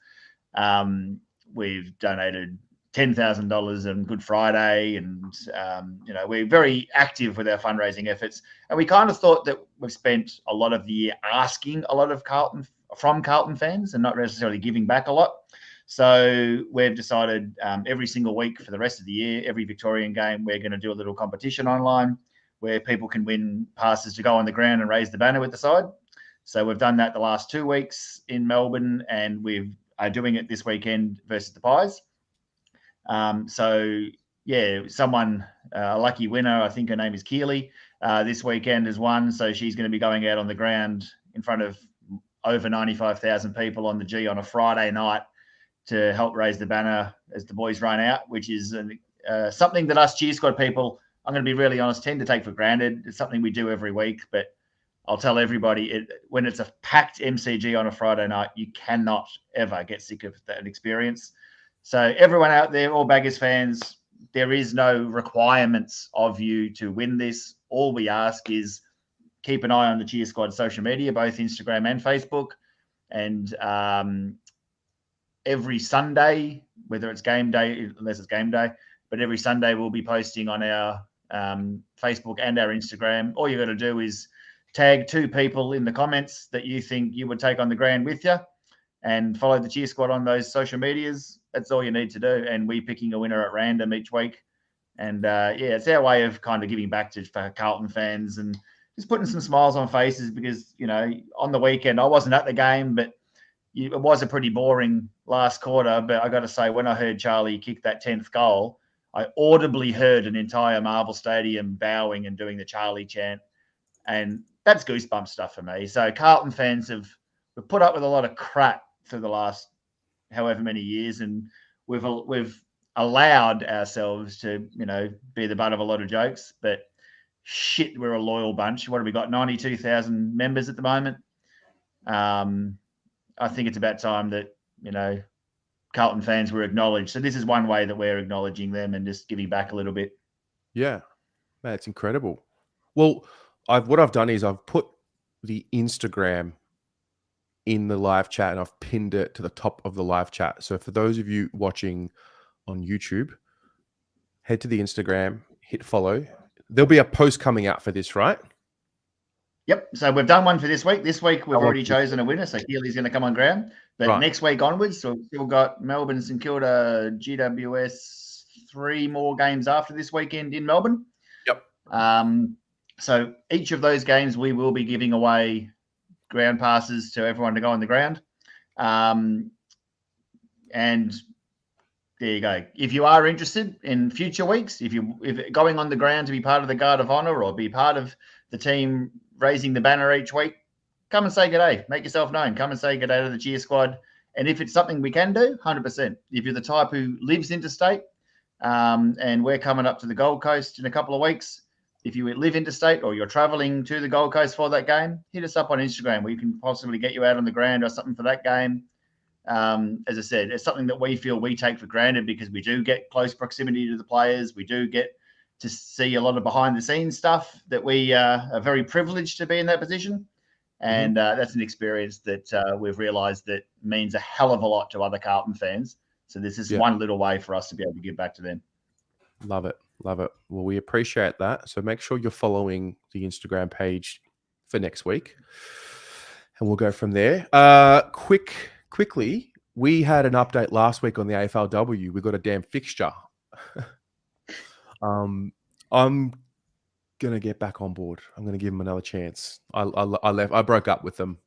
We've donated $10,000 on Good Friday, and we're very active with our fundraising efforts. And we kind of thought that we've spent a lot of the year asking a lot of Carlton fans and not necessarily giving back a lot. So we've decided every single week for the rest of the year, every Victorian game, we're going to do a little competition online where people can win passes to go on the ground and raise the banner with the side. So we've done that the last 2 weeks in Melbourne, and we are doing it this weekend versus the Pies. Someone, a lucky winner, I think her name is Keely, this weekend has won. So she's going to be going out on the ground in front of over 95,000 people on the G on a Friday night to help raise the banner as the boys run out, which is something that us Cheer Squad people, I'm going to be really honest, tend to take for granted. It's something we do every week, but I'll tell everybody, when it's a packed MCG on a Friday night, you cannot ever get sick of that experience. So everyone out there, all Baggers fans, there is no requirements of you to win this. All we ask is keep an eye on the Cheer Squad social media, both Instagram and Facebook. And every Sunday, whether it's game day, unless it's game day, but every Sunday we'll be posting on our Facebook and our Instagram. All you got to do is tag 2 people in the comments that you think you would take on the ground with you, and follow the Cheer Squad on those social medias. That's all you need to do. And we're picking a winner at random each week. And it's our way of kind of giving back for Carlton fans and just putting some smiles on faces, because, on the weekend, I wasn't at the game, but it was a pretty boring last quarter. But I got to say, when I heard Charlie kick that 10th goal, I audibly heard an entire Marvel Stadium bowing and doing the Charlie chant. And that's goosebump stuff for me. So Carlton fans we've put up with a lot of crap for the last however many years, and we've allowed ourselves to be the butt of a lot of jokes. But shit, we're a loyal bunch. What have we got? 92,000 members at the moment. I think it's about time that Carlton fans were acknowledged. So this is one way that we're acknowledging them and just giving back a little bit. Yeah, man, it's incredible. Well, what I've done is I've put the Instagram in the live chat, and I've pinned it to the top of the live chat. So for those of you watching on YouTube, head to the Instagram, hit follow. There'll be a post coming out for this, right? Yep. So we've done one for this week. This week we've already chosen a winner. So Keely's going to come on ground. But next week onwards, so we've still got Melbourne, St Kilda, GWS, 3 more games after this weekend in Melbourne. Yep. So each of those games we will be giving away ground passes to everyone to go on the ground. And there you go. If you are interested in future weeks, if going on the ground to be part of the Guard of Honour or be part of the team raising the banner each week, come and say g'day. Make yourself known. Come and say g'day to the Cheer Squad. And if it's something we can do, 100%. If you're the type who lives interstate, and we're coming up to the Gold Coast in a couple of weeks, if you live interstate or you're traveling to the Gold Coast for that game, hit us up on Instagram. We can possibly get you out on the ground or something for that game. As I said, it's something that we feel we take for granted because we do get close proximity to the players. We do get to see a lot of behind the scenes stuff that we are very privileged to be in that position. And that's an experience that we've realised that means a hell of a lot to other Carlton fans. So this is one little way for us to be able to give back to them. Love it. Love it. Well, we appreciate that. So make sure you're following the Instagram page for next week. And we'll go from there. Quickly, we had an update last week on the AFLW. We got a damn fixture. I'm gonna get back on board. I'm gonna give them another chance. I broke up with them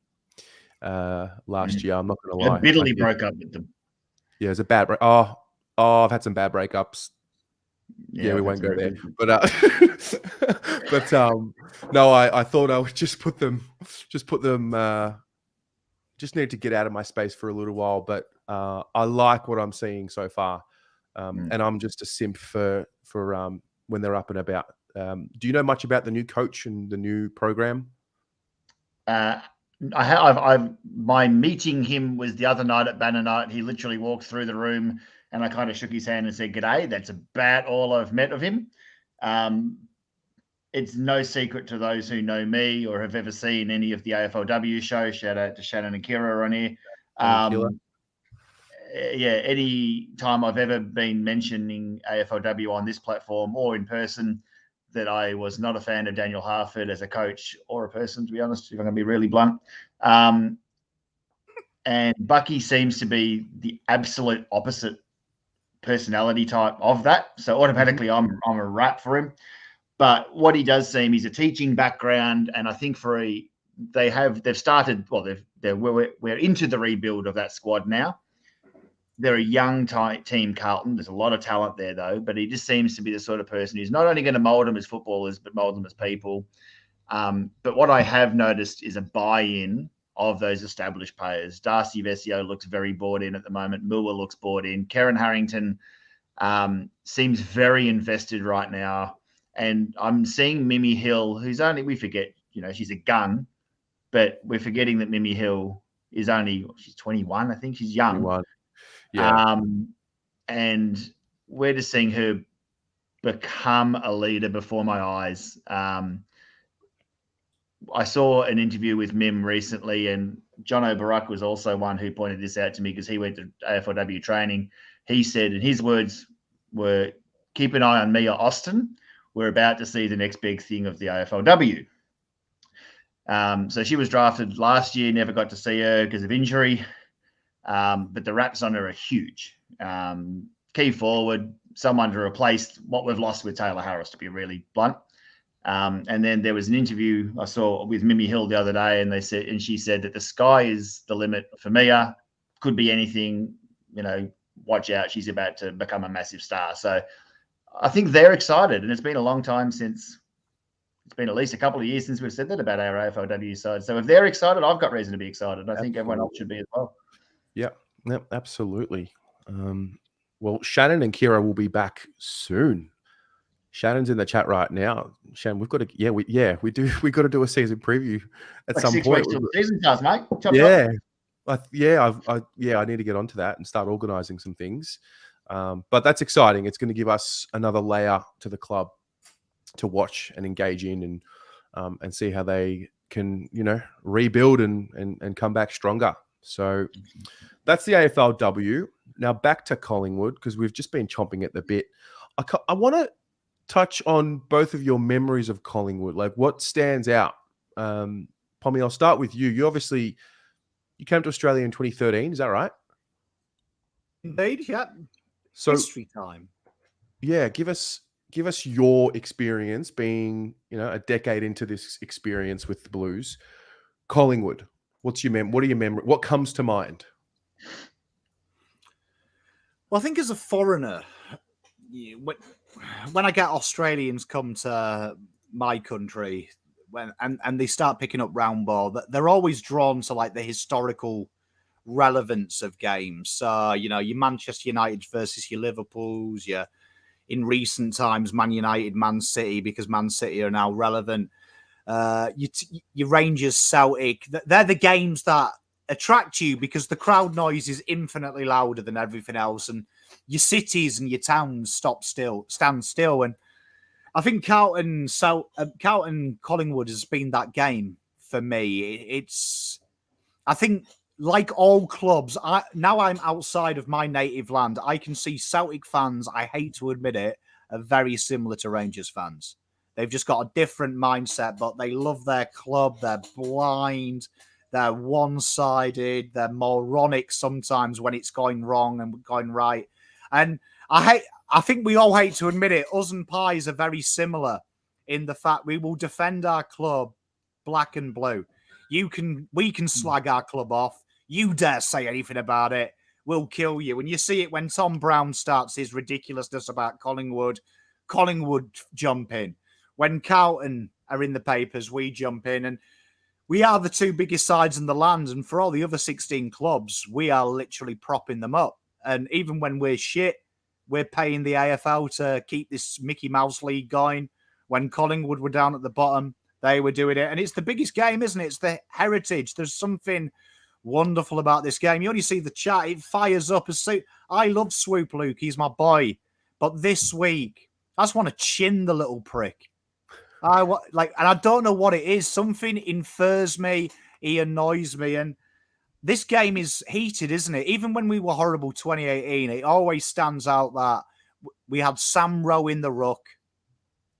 last year. I'm not gonna lie. I bitterly broke up with them. Yeah, it was a bad break. Oh, I've had some bad breakups. Yeah, we won't go there. But no, I thought I would just need to get out of my space for a little while. But I like what I'm seeing so far, and I'm just a simp for when they're up and about. Do you know much about the new coach and the new program? My meeting him was the other night at Banner Night. He literally walked through the room and I kind of shook his hand and said, "G'day." That's about all I've met of him. It's no secret to those who know me or have ever seen any of the AFLW shows. Shout out to Shannon and Kira on here. Any time I've ever been mentioning AFLW on this platform or in person, that I was not a fan of Daniel Harford as a coach or a person, to be honest, if I'm going to be really blunt. And Bucky seems to be the absolute opposite personality type of that. So automatically I'm a rat for him. But what he does seem, he's a teaching background. And I think they've started, we're into the rebuild of that squad now. They're a young team, Carlton. There's a lot of talent there, though. But he just seems to be the sort of person who's not only going to mould them as footballers, but mould them as people. But what I have noticed is a buy-in of those established players. Darcy Vesio looks very bought in at the moment. Miller looks bought in. Karen Harrington seems very invested right now. And I'm seeing Mimi Hill, we forget, she's a gun. But we're forgetting that Mimi Hill is she's 21, I think. She's young. 21. Yeah. And we're just seeing her become a leader before my eyes. I saw an interview with Mim recently, and John O'Barak was also one who pointed this out to me because he went to AFLW training. He said, and his words were, "Keep an eye on Mia Austin. We're about to see the next big thing of the AFLW." So she was drafted last year, never got to see her because of injury. But the raps on her are huge. Key forward, someone to replace what we've lost with Taylor Harris, to be really blunt. And then there was an interview I saw with Mimi Hill the other day, and she said that the sky is the limit for Mia. Could be anything, watch out. She's about to become a massive star. So I think they're excited, and it's been a long time since. It's been at least a couple of years since we've said that about our AFLW side. So if they're excited, I've got reason to be excited. I think everyone else should be as well. Yeah, absolutely. Well, Shannon and Kira will be back soon. Shannon's in the chat right now. Shannon, we've got to, we do. We've got to do a season preview at some point. Season starts, mate. I need to get onto that and start organising some things. But that's exciting. It's going to give us another layer to the club to watch and engage in, and see how they can, rebuild and come back stronger. So that's the AFLW. Now back to Collingwood, because we've just been chomping at the bit. I want to touch on both of your memories of Collingwood. Like, what stands out? Pommy, I'll start with you. You came to Australia in 2013. Is that right? Indeed, yeah. So history time. Yeah, give us your experience being, a decade into this experience with the Blues. Collingwood. What are your memory? What comes to mind? Well, I think as a foreigner, when I get Australians come to my country, and they start picking up round ball, they're always drawn to like the historical relevance of games. So, your Manchester United versus your Liverpools, your in recent times, Man United, Man City, because Man City are now relevant. Your Rangers, Celtic, they're the games that attract you because the crowd noise is infinitely louder than everything else, and your cities and your towns stand still. And I think Carlton Collingwood has been that game for me. I think, like all clubs, now I'm outside of my native land. I can see Celtic fans, I hate to admit it, are very similar to Rangers fans. They've just got a different mindset, but they love their club. They're blind. They're one-sided. They're moronic sometimes when it's going wrong and going right. And I think we all hate to admit it. Us and Pies are very similar in the fact we will defend our club black and blue. We can slag our club off. You dare say anything about it, we'll kill you. And you see it when Tom Brown starts his ridiculousness about Collingwood jump in. When Carlton are in the papers, we jump in. And we are the two biggest sides in the land. And for all the other 16 clubs, we are literally propping them up. And even when we're shit, we're paying the AFL to keep this Mickey Mouse League going. When Collingwood were down at the bottom, they were doing it. And it's the biggest game, isn't it? It's the heritage. There's something wonderful about this game. You only see the chat. It fires up. I love Swoop Luke. He's my boy. But this week, I just want to chin the little prick. And I don't know what it is. Something infers me. He annoys me. And this game is heated, isn't it? Even when we were horrible 2018, it always stands out that we had Sam Rowe in the ruck.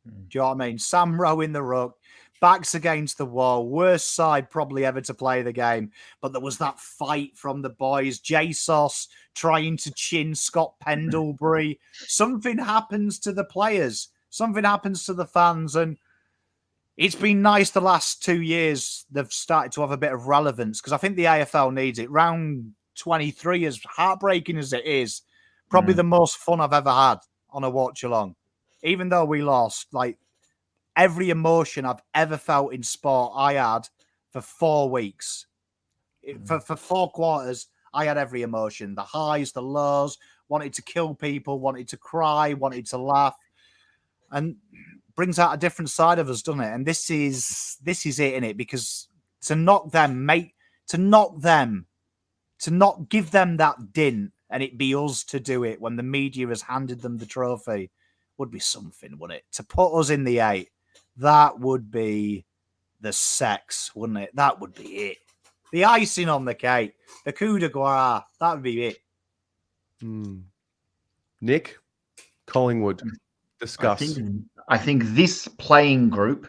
Do you know what I mean? Sam Rowe in the ruck. Backs against the wall. Worst side probably ever to play the game. But there was that fight from the boys. JSOS trying to chin Scott Pendlebury. Something happens to the players. Something happens to the fans. And it's been nice the last 2 years they've started to have a bit of relevance because I think the AFL needs it. Round 23, as heartbreaking as it is, probably the most fun I've ever had on a watch-along. Even though we lost, like, every emotion I've ever felt in sport, I had for 4 weeks. For 4 quarters, I had every emotion. The highs, the lows, wanted to kill people, wanted to cry, wanted to laugh. And brings out a different side of us, doesn't it? And this is it, innit? Because to not give them that din and it be us to do it when the media has handed them the trophy would be something, wouldn't it? To put us in the 8, that would be the sex, wouldn't it? That would be it. The icing on the cake, the coup de grace, that would be it. Nick, Collingwood, discuss. I think this playing group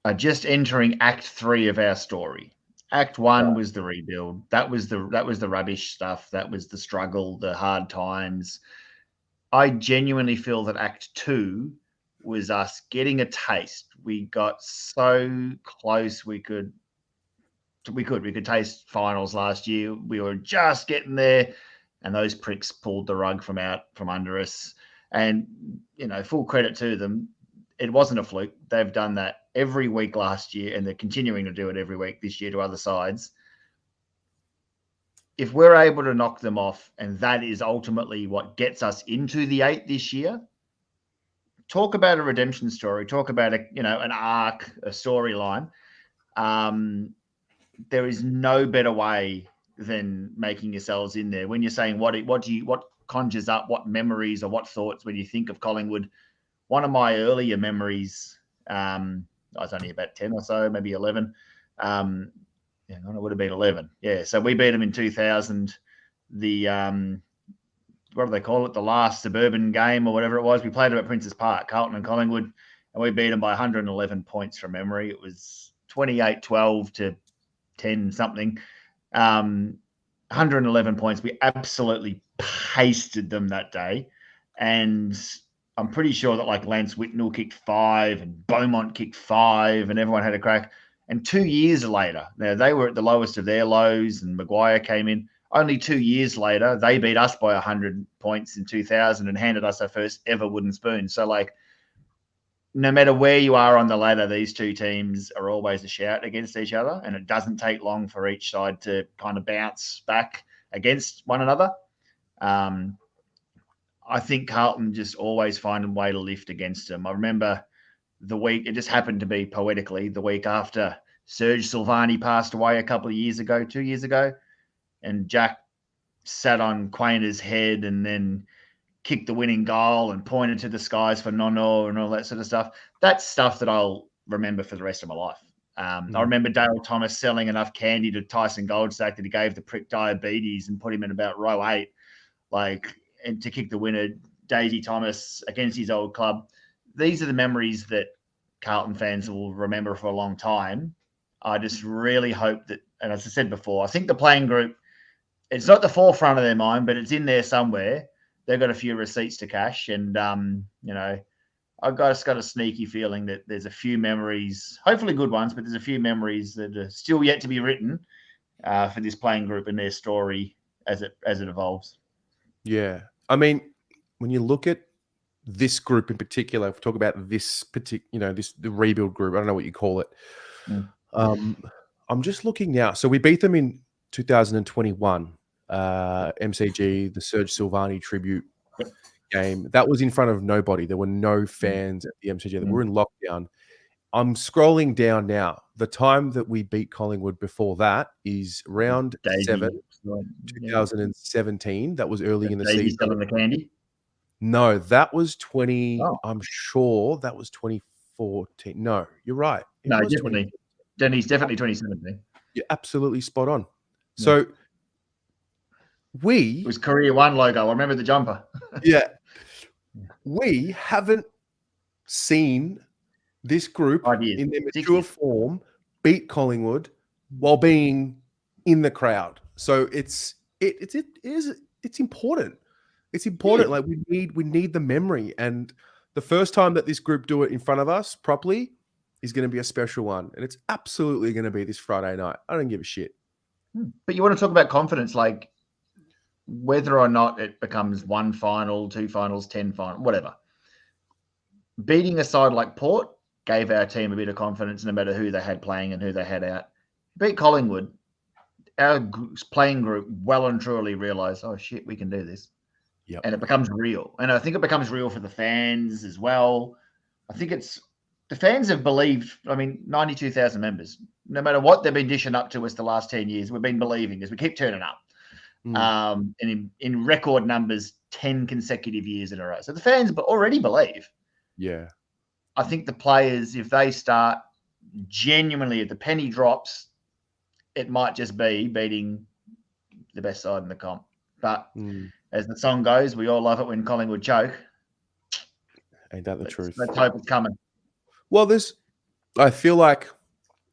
are just entering Act 3 of our story. Act 1 was the rebuild. That was the rubbish stuff. That was the struggle, the hard times. I genuinely feel that Act 2 was us getting a taste. We got so close we could taste finals last year. We were just getting there, and those pricks pulled the rug from under us. And, full credit to them. It wasn't a fluke. They've done that every week last year, and they're continuing to do it every week this year to other sides. If we're able to knock them off, and that is ultimately what gets us into the 8 this year, talk about a redemption story. Talk about an arc, a storyline. There is no better way than making yourselves in there. When you're saying what conjures up, what memories or what thoughts when you think of Collingwood. One of my earlier memories, I was only about 10 or so, maybe 11. It would have been 11. Yeah, so we beat them in 2000. What do they call it? The last suburban game or whatever it was. We played them at Princes Park, Carlton and Collingwood, and we beat them by 111 points from memory. It was 28-12 to 10-something. 111 points. We absolutely pasted them that day. And I'm pretty sure that Lance Whitnell kicked 5 and Beaumont kicked 5 and everyone had a crack. And 2 years later, now they were at the lowest of their lows and Maguire came in. Only 2 years later, they beat us by 100 points in 2000 and handed us our first ever wooden spoon. So, no matter where you are on the ladder, these two teams are always a shout against each other, and it doesn't take long for each side to kind of bounce back against one another. I think Carlton just always find a way to lift against them. I remember the week, it just happened to be poetically the week after Serge Silvani passed away a couple of years ago, 2 years ago, and Jack sat on Quayner's head and then kicked the winning goal and pointed to the skies for Nono and all that sort of stuff. That's stuff that I'll remember for the rest of my life. I remember Dale Thomas selling enough candy to Tyson Goldstack that he gave the prick diabetes and put him in about row 8, and to kick the winner, Daisy Thomas against his old club. These are the memories that Carlton fans will remember for a long time. I just really hope that, and as I said before, I think the playing group, it's not the forefront of their mind, but it's in there somewhere. They've got a few receipts to cash, and I've got a sneaky feeling that there's a few memories, hopefully good ones, but there's a few memories that are still yet to be written for this playing group and their story as it evolves. Yeah, I mean, when you look at this group in particular, if we talk about this particular, the rebuild group, I don't know what you call it. I'm just looking now. So we beat them in 2021, MCG, the Serge Silvani tribute game. That was in front of nobody. There were no fans at the MCG. They were in lockdown. I'm scrolling down now. The time that we beat Collingwood before that is round 7, 2017. That was early in the season. Selling the candy? No, that was 20. Oh. I'm sure that was 2014. No, you're right. No, definitely. He's definitely 2017. You're absolutely spot on. So it was Career One logo. I remember the jumper. Yeah. We haven't seen this group in their mature form beat Collingwood while being in the crowd. So it's important. It's important. Like we need the memory, and the first time that this group do it in front of us properly is going to be a special one, and it's absolutely going to be this Friday night. I don't give a shit. But you want to talk about confidence, like whether or not it becomes 1 final, 2 finals, 10 final, whatever. Beating a side like Port gave our team a bit of confidence, no matter who they had playing and who they had out. Beat Collingwood, our playing group well and truly realised, oh shit, we can do this. Yep. And it becomes real. And I think it becomes real for the fans as well. I think the fans have believed, 92,000 members. No matter what they've been dishing up to us the last 10 years, we've been believing as we keep turning up. And in record numbers, 10 consecutive years in a row. So the fans already believe. Yeah. I think the players, if they start genuinely, if the penny drops, it might just be beating the best side in the comp. But as the song goes, we all love it when Collingwood choke. Ain't that the truth? Let's hope it's coming. Well, I feel like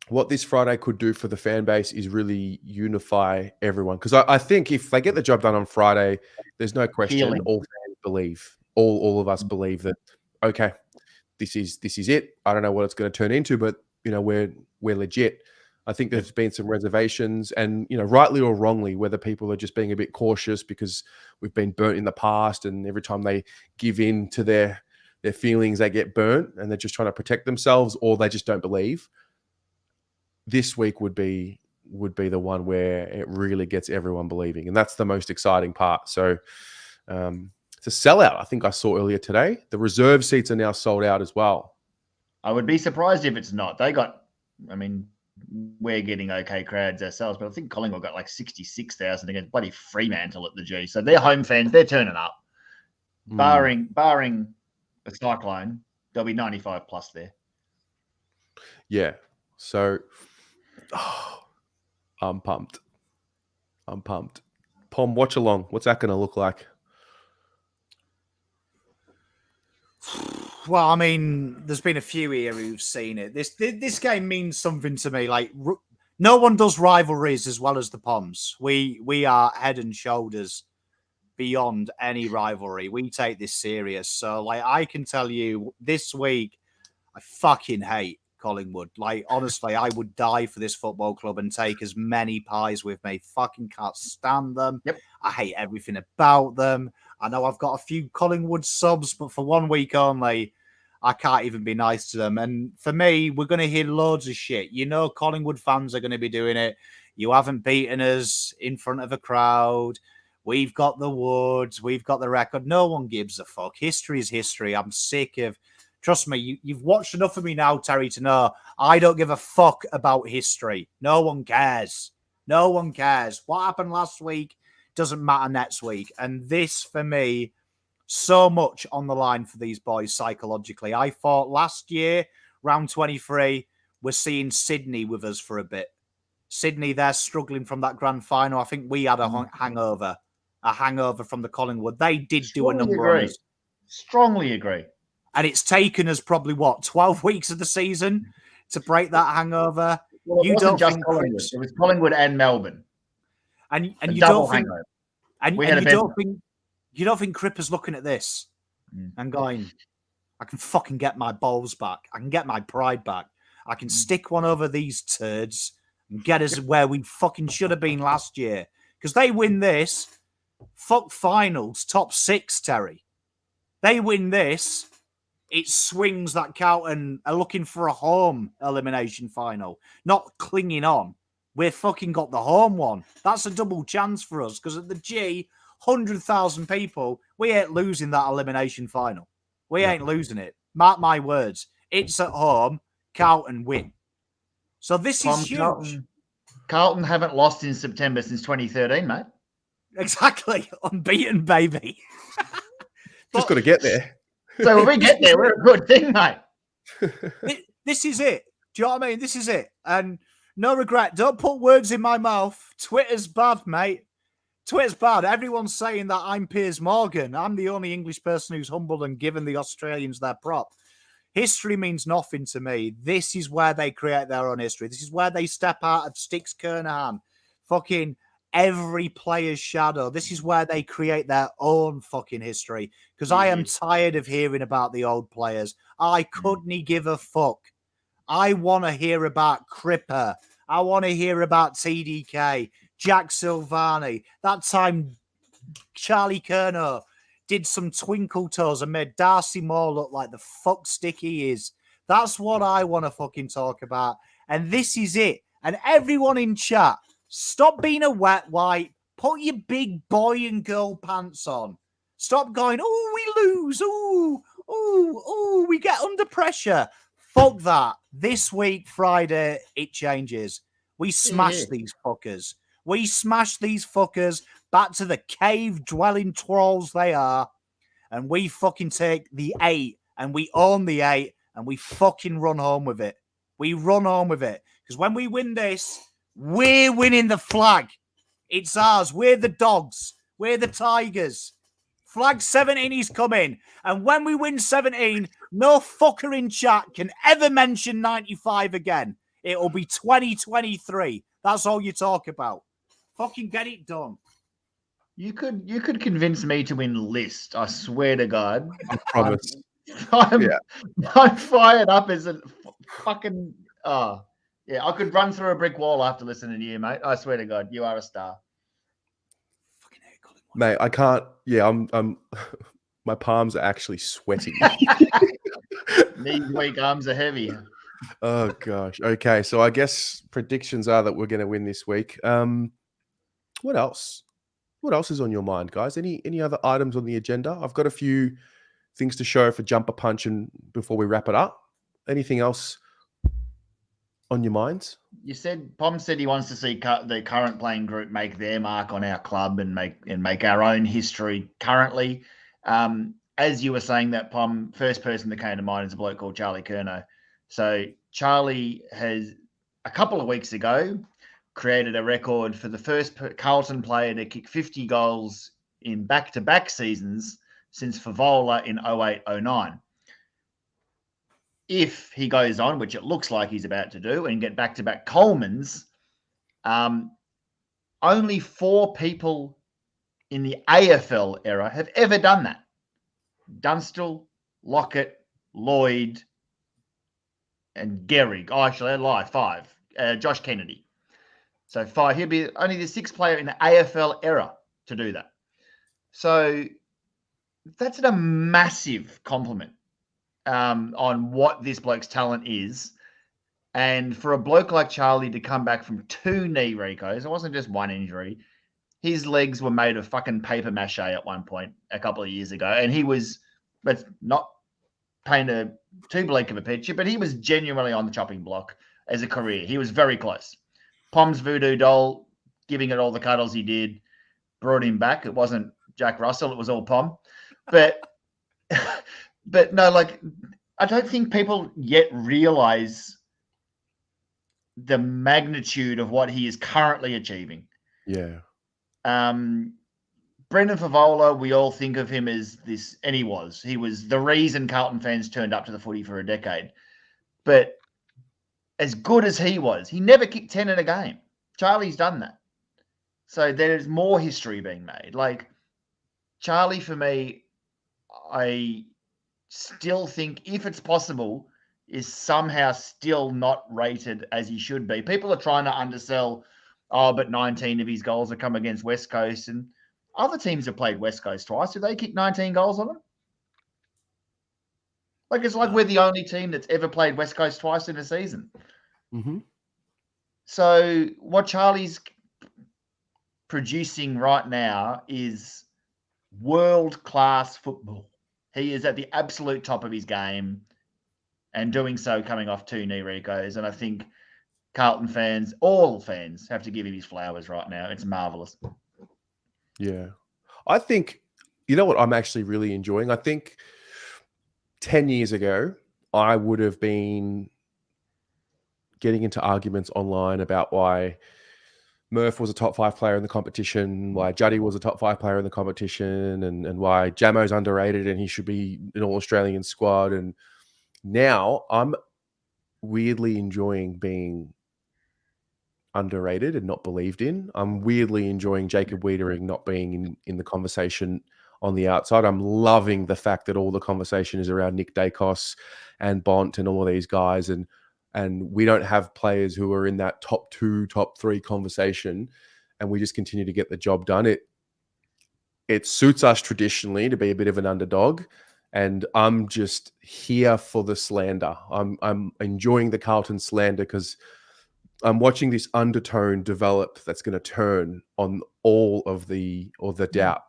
what this Friday could do for the fan base is really unify everyone. Because I think if they get the job done on Friday, there's no question all fans believe, all of us believe that, okay, this is it. I don't know what it's going to turn into, but we're legit. I think there's been some reservations, and rightly or wrongly, whether people are just being a bit cautious because we've been burnt in the past, and every time they give in to their feelings, they get burnt, and they're just trying to protect themselves, or they just don't believe. This week would be the one where it really gets everyone believing, and that's the most exciting part. So it's a sellout. I think I saw earlier today. The reserve seats are now sold out as well. I would be surprised if it's not. We're getting okay crowds ourselves, but I think Collingwood got like 66,000 against bloody Fremantle at the G. So they're home fans. They're turning up. Barring a cyclone, there'll be 95 plus there. Yeah. So I'm pumped. Pom, watch along. What's that going to look like? Well, there's been a few here who've seen it. This game means something to me. Like, no one does rivalries as well as the Poms. We are head and shoulders beyond any rivalry. We take this serious. So, I can tell you this week, I fucking hate Collingwood. Honestly, I would die for this football club and take as many pies with me. Fucking can't stand them. Yep. I hate everything about them. I know I've got a few Collingwood subs, but for 1 week only, I can't even be nice to them. And for me, we're going to hear loads of shit. Collingwood fans are going to be doing it. You haven't beaten us in front of a crowd. We've got the Woods. We've got the record. No one gives a fuck. History is history. I'm sick of... Trust me, you've watched enough of me now, Terry, to know I don't give a fuck about history. No one cares. No one cares. What happened last week doesn't matter next week. And this, for me, so much on the line for these boys psychologically. I thought last year, round 23, we're seeing Sydney with us for a bit. Sydney, they're struggling from that grand final. I think we had a hangover from the Collingwood. They did do a number on us. Strongly agree. And it's taken us probably, 12 weeks of the season to break that hangover. Well, it wasn't just Collingwood. It was Collingwood and Melbourne. And you don't think... hangover. And you don't think Cripper's looking at this and going, I can fucking get my balls back. I can get my pride back. I can stick one over these turds and get us where we fucking should have been last year. Because they win this, fuck finals, top 6, Terry. They win this, it swings that Carlton are looking for a home elimination final, not clinging on. We've fucking got the home one. That's a double chance for us because at the G, 100,000 people, we ain't losing that elimination final. We ain't losing it. Mark my words. It's at home. Carlton win. So this is huge. Carlton haven't lost in September since 2013, mate. Exactly. Unbeaten, baby. Just got to get there. So when we get there, we're a good thing, mate. This is it. Do you know what I mean? This is it. And no regret. Don't put words in my mouth. Twitter's bad, mate. Twitter's bad. Everyone's saying that I'm Piers Morgan. I'm the only English person who's humbled and given the Australians their prop. History means nothing to me. This is where they create their own history. This is where they step out of Sticks Kernahan. Fucking every player's shadow. This is where they create their own fucking history. Because I am tired of hearing about the old players. I couldn't give a fuck. I want to hear about Cripper. I want to hear about TDK, Jack Silvani. That time, Charlie Curnow did some twinkle toes and made Darcy Moore look like the fuck stick he is. That's what I want to fucking talk about. And this is it. And everyone in chat, stop being a wet wipe. Put your big boy and girl pants on. Stop going, oh, we lose. Oh, we get under pressure. Fuck that. This week, Friday, it changes. We smash these fuckers. We smash these fuckers back to the cave-dwelling trolls they are. And we fucking take the 8 and we own the 8 and we fucking run home with it. We run home with it. Because when we win this, we're winning the flag. It's ours. We're the dogs. We're the tigers. Flag 17 is coming. And when we win 17, no fucker in chat can ever mention 95 again. It'll be 2023. That's all you talk about. Fucking get it done. You could convince me to win list. I swear to God. I promise. I'm fired up as a fucking... I could run through a brick wall after listening to you, mate. I swear to God, you are a star. Mate, I can't. Yeah, I'm. My palms are actually sweating. Knees weak, arms are heavy. Oh gosh. Okay, so I guess predictions are that we're going to win this week. What else? What else is on your mind, guys? Any other items on the agenda? I've got a few things to show for Jumper Punch and before we wrap it up. Anything else on your minds? You said Pom said he wants to see the current playing group make their mark on our club and make our own history currently. As you were saying that, Pom, first person that came to mind is a bloke called Charlie Curnow. So Charlie has, a couple of weeks ago, created a record for the first Carlton player to kick 50 goals in back-to-back seasons since Favola in 08-09. If he goes on, which it looks like he's about to do, and get back-to-back Colemans, only 4 people in the AFL era have ever done that. Dunstall, Lockett, Lloyd, and Gehrig. Oh, actually, I lie, 5. Josh Kennedy. So 5. He'll be only the 6th player in the AFL era to do that. So that's a massive compliment on what this bloke's talent is. And for a bloke like Charlie to come back from 2 knee recos, it wasn't just one injury, his legs were made of fucking paper mache at one point a couple of years ago. And he was, let's not paint too bleak of a picture, but he was genuinely on the chopping block as a career. He was very close. Pom's voodoo doll, giving it all the cuddles he did, brought him back. It wasn't Jack Russell, it was all Pom. But but no, like I don't think people yet realize the magnitude of what he is currently achieving. Yeah. Brendan Favola, we all think of him as this, and he was the reason Carlton fans turned up to the footy for a decade. But as good as he was, he never kicked 10 in a game. Charlie's done that. So there's more history being made. Like Charlie, for me, I still think, if it's possible, is somehow still not rated as he should be. People are trying to undersell, but 19 of his goals have come against West Coast, and other teams have played West Coast twice. Do they kick 19 goals on them? Like, it's like we're the only team that's ever played West Coast twice in a season. Mm-hmm. So what Charlie's producing right now is world-class football. He is at the absolute top of his game and doing so coming off 2 knee recos. And I think Carlton fans, all fans, have to give him his flowers right now. It's marvellous. Yeah. I think, you know what I'm actually really enjoying? I think 10 years ago, I would have been getting into arguments online about why Murph was a top 5 player in the competition, why Juddy was a top 5 player in the competition, and why Jamo's underrated and he should be an All-Australian squad. And now I'm weirdly enjoying being underrated and not believed in. I'm weirdly enjoying Jacob Wiedering not being in the conversation on the outside. I'm loving the fact that all the conversation is around Nick Dacos and Bont and all of these guys, and we don't have players who are in that top 2, top 3 conversation, and we just continue to get the job done. It suits us traditionally to be a bit of an underdog, and I'm just here for the slander. I'm enjoying the Carlton slander because I'm watching this undertone develop that's going to turn on all of the doubt,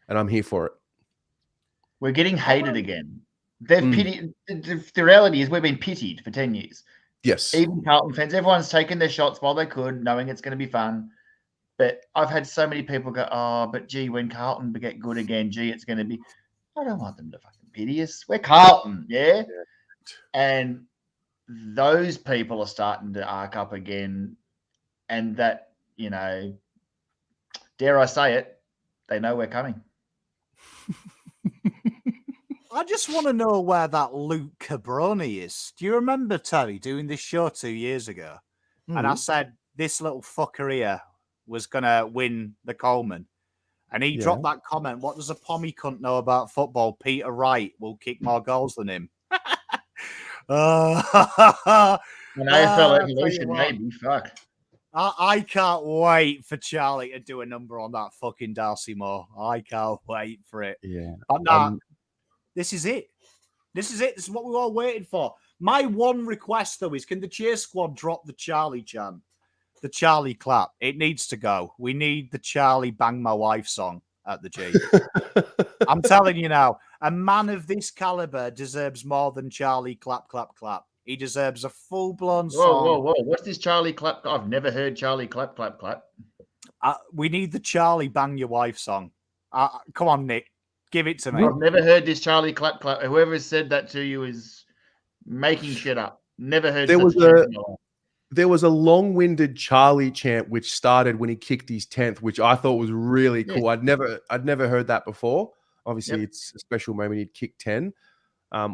and I'm here for it. We're getting hated again. They've pitied. The reality is we've been pitied for 10 years. Yes. Even Carlton fans, everyone's taken their shots while they could, knowing it's going to be fun. But I've had so many people go, oh, but gee, when Carlton get good again, gee, it's going to be. I don't want them to fucking pity us. We're Carlton, yeah? And those people are starting to arc up again. And that, you know, dare I say it, they know we're coming. I just want to know where that Luke Cabroni is. Do you remember, Terry, doing this show 2 years ago? And I said this little fucker here was going to win the Coleman. And he dropped that comment, what does a pommy cunt know about football? Peter Wright will kick more goals than him. An AFL evolution, maybe. Fuck. I can't wait for Charlie to do a number on that fucking Darcy Moore. I can't wait for it. Yeah. But no, this is it. This is it. This is what we were all waiting for. My one request, though, is can the cheer squad drop the Charlie chant? The Charlie clap. It needs to go. We need the Charlie Bang My Wife song at the G. I'm telling you now, a man of this caliber deserves more than Charlie clap, clap, clap. He deserves a full-blown song. Whoa. What's this Charlie clap? I've never heard Charlie clap, clap, clap. We need the Charlie Bang Your Wife song. Come on, Nick. Give it to me. I've never heard this Charlie clap, clap. Whoever has said that to you is making shit up. Never heard There was a long-winded Charlie chant which started when he kicked his 10th, which I thought was really cool. Yeah. I'd never heard that before. Obviously, It's a special moment. He'd kicked 10.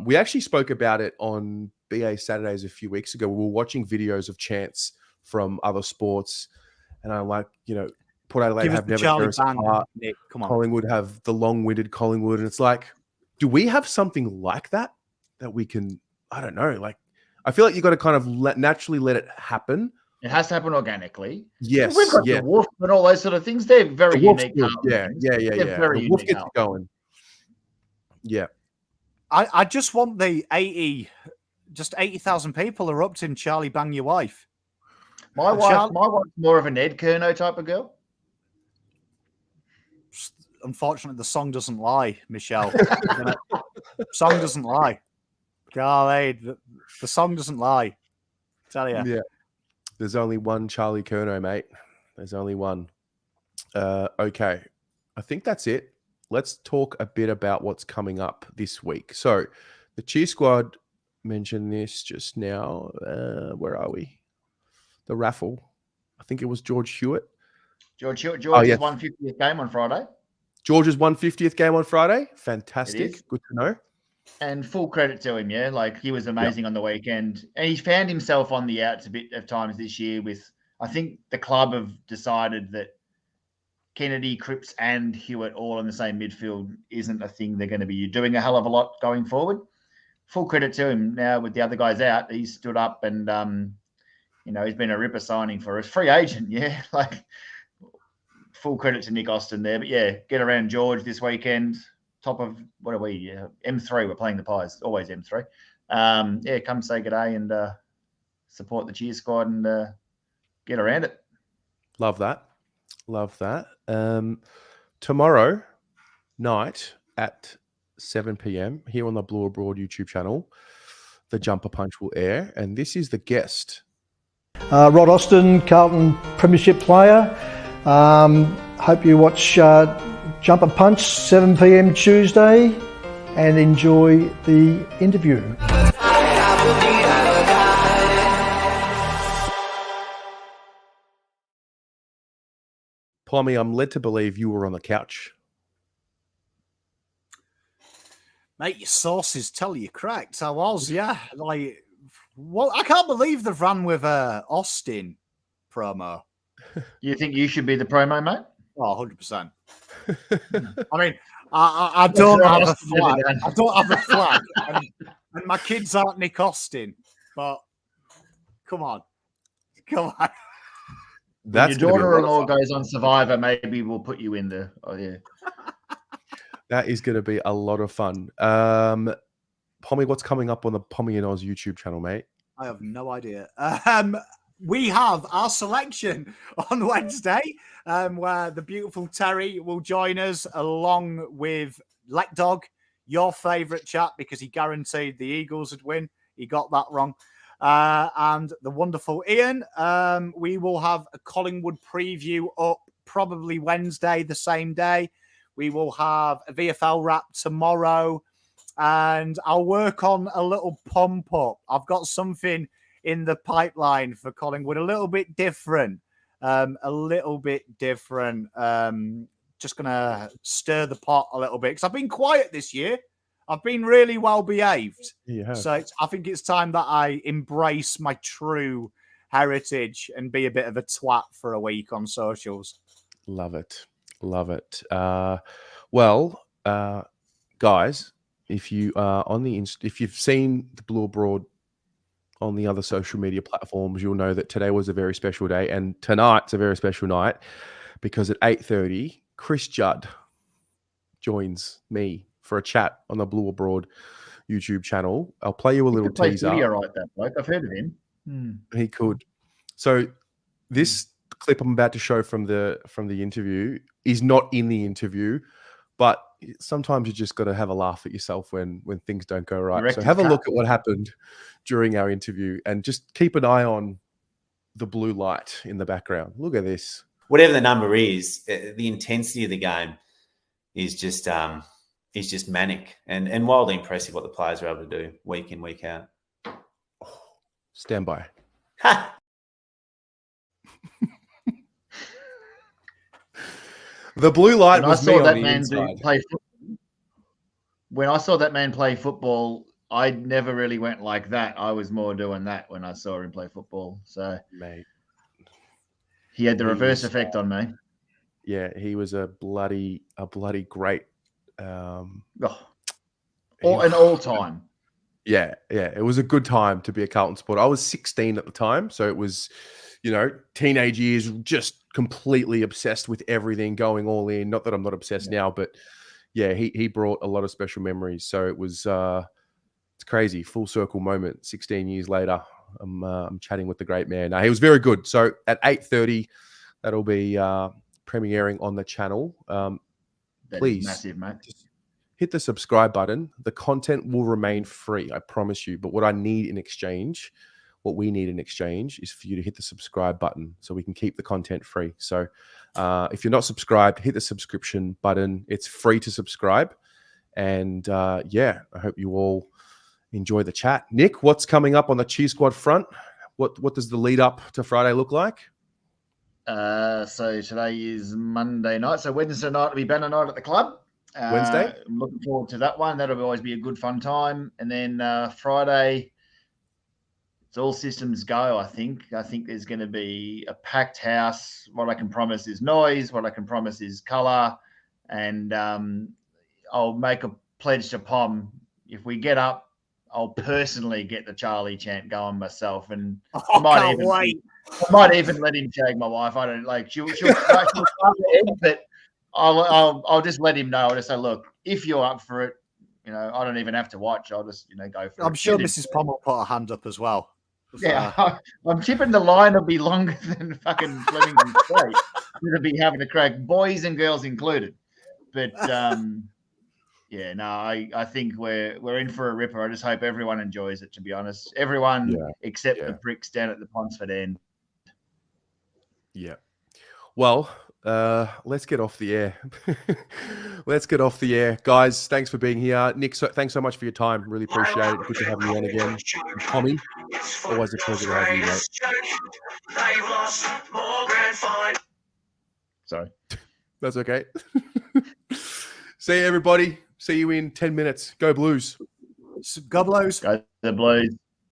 We actually spoke about it on BA Saturdays a few weeks ago. We were watching videos of chants from other sports, and I'm like, you know, Port Adelaide have never Charlie Bang, Nick, come on. Collingwood have the long-winded Collingwood, and it's like, do we have something like that we can? I don't know. Like, I feel like you got to kind of naturally let it happen. It has to happen organically. Yes, we've got the Wolf and all those sort of things. They're very unique. Yeah. They're very the Wolf unique. Gets going. Yeah. I just want the 80,000 people erupting Charlie Bang Your Wife. My wife's more of an Ed Kerno type of girl. unfortunately, the song doesn't lie, Michelle. Song doesn't lie. Golly, the song doesn't lie. Tell you. Yeah. There's only one Charlie Curnow, mate. There's only one. Okay. I think that's it. Let's talk a bit about what's coming up this week. So the Cheer Squad mentioned this just now. Where are we? The raffle. I think it was George Hewitt. George's yes. 150th game on Friday. George's 150th game on Friday. Fantastic. Good to know. And full credit to him, yeah. Like, he was amazing on the weekend. And he found himself on the outs a bit of times this year with, I think the club have decided that Kennedy, Cripps and Hewitt all in the same midfield isn't a thing they're going to be doing a hell of a lot going forward. Full credit to him. Now with the other guys out, he's stood up and, he's been a ripper signing for us. Free agent, yeah. Like, full credit to Nick Austin there. But, yeah, get around George this weekend. Top of, what are we? M3, we're playing the Pies. Always M3. Come say good day and support the Cheer Squad and get around it. Love that. Love that. Tomorrow night at 7 p.m. here on the Blue Abroad YouTube channel, the Jumper Punch will air. And this is the guest. Rod Austin, Carlton Premiership player. Hope you watch Jumper Punch, 7 p.m. Tuesday, and enjoy the interview. Pommy, I'm led to believe you were on the couch. Mate, your sources tell you correct. I was, yeah. I can't believe they've ran with Austin promo. You think you should be the promo, mate? Oh, 100%. I mean, I don't have a flag. I don't have a flag. And my kids aren't Nick Austin. But come on. That's your daughter-in-law goes on Survivor, maybe we'll put you in there. Oh, yeah. That is going to be a lot of fun. Pommy, what's coming up on the Pommy and Oz YouTube channel, mate? I have no idea. We have our selection on Wednesday, where the beautiful Terry will join us along with Let Dog, your favourite chap, because he guaranteed the Eagles would win. He got that wrong. And the wonderful Ian. We will have a Collingwood preview up probably Wednesday, the same day. We will have a VFL wrap tomorrow. And I'll work on a little pump up. I've got something in the pipeline for Collingwood, a little bit different. Just going to stir the pot a little bit because I've been quiet this year. I've been really well behaved. Yeah. So I think it's time that I embrace my true heritage and be a bit of a twat for a week on socials. Love it. Guys, if you are if you've seen the Blue Abroad on the other social media platforms, you'll know that today was a very special day, and tonight's a very special night because at 8:30, Chris Judd joins me for a chat on the Blue Abroad YouTube channel. I'll play you a little teaser. Video right, that bloke. I've heard of him. He could. So this clip I'm about to show from the interview is not in the interview, but sometimes you just got to have a laugh at yourself when things don't go right. So have a look at what happened during our interview and just keep an eye on the blue light in the background. Look at this. Whatever the number is, the intensity of the game is just manic and wildly impressive what the players are able to do week in, week out. Stand by. Ha! The blue light when was I saw me that on the man inside. play football. When I saw that man play football, I never really went like that. I was more doing that when I saw him play football. So, mate, he had the reverse effect on me. Yeah, he was a bloody great. An all time. Yeah, it was a good time to be a Carlton supporter. I was 16 at the time, so it was, teenage years, just completely obsessed with everything, going all in. Not that I'm not obsessed now, but yeah, he brought a lot of special memories. So it was it's crazy, full circle moment. 16 years later, I'm chatting with the great man. He was very good. So at 8:30, that'll be premiering on the channel. please massive, mate. just hit the subscribe button. The content will remain free, I promise you. But what we need in exchange is for you to hit the subscribe button so we can keep the content free. So if you're not subscribed, hit the subscription button. It's free to subscribe. And I hope you all enjoy the chat. Nick, what's coming up on the Cheer Squad front? What does the lead up to Friday look like? So today is Monday night. So Wednesday night will be banner night at the club. Wednesday? I'm looking forward to that one. That'll always be a good fun time. And then Friday, it's all systems go, I think. I think there's going to be a packed house. What I can promise is noise. What I can promise is colour. And I'll make a pledge to Pom. If we get up, I'll personally get the Charlie chant going myself. And I might even let him shag my wife. I don't like. She'll but I'll just let him know. I'll just say, look, if you're up for it, I don't even have to watch. I'll just go for it. I'm sure Mrs. Pom will put her hand up as well. Yeah, I'm tipping the line will be longer than fucking Flemington Straight. It'll be having a crack, boys and girls included. But I think we're in for a ripper. I just hope everyone enjoys it. To be honest, everyone except the pricks down at the Ponsford end. Yeah. Well, let's get off the air. Let's get off the air. Guys, thanks for being here. Nick, thanks so much for your time. Really appreciate it. Good to have you on again. And Tommy, always a pleasure to have you, mate. They've lost more grand final. Sorry. That's okay. See you, everybody. See you in 10 minutes. Go Blues. Go Blues. Go the Blues.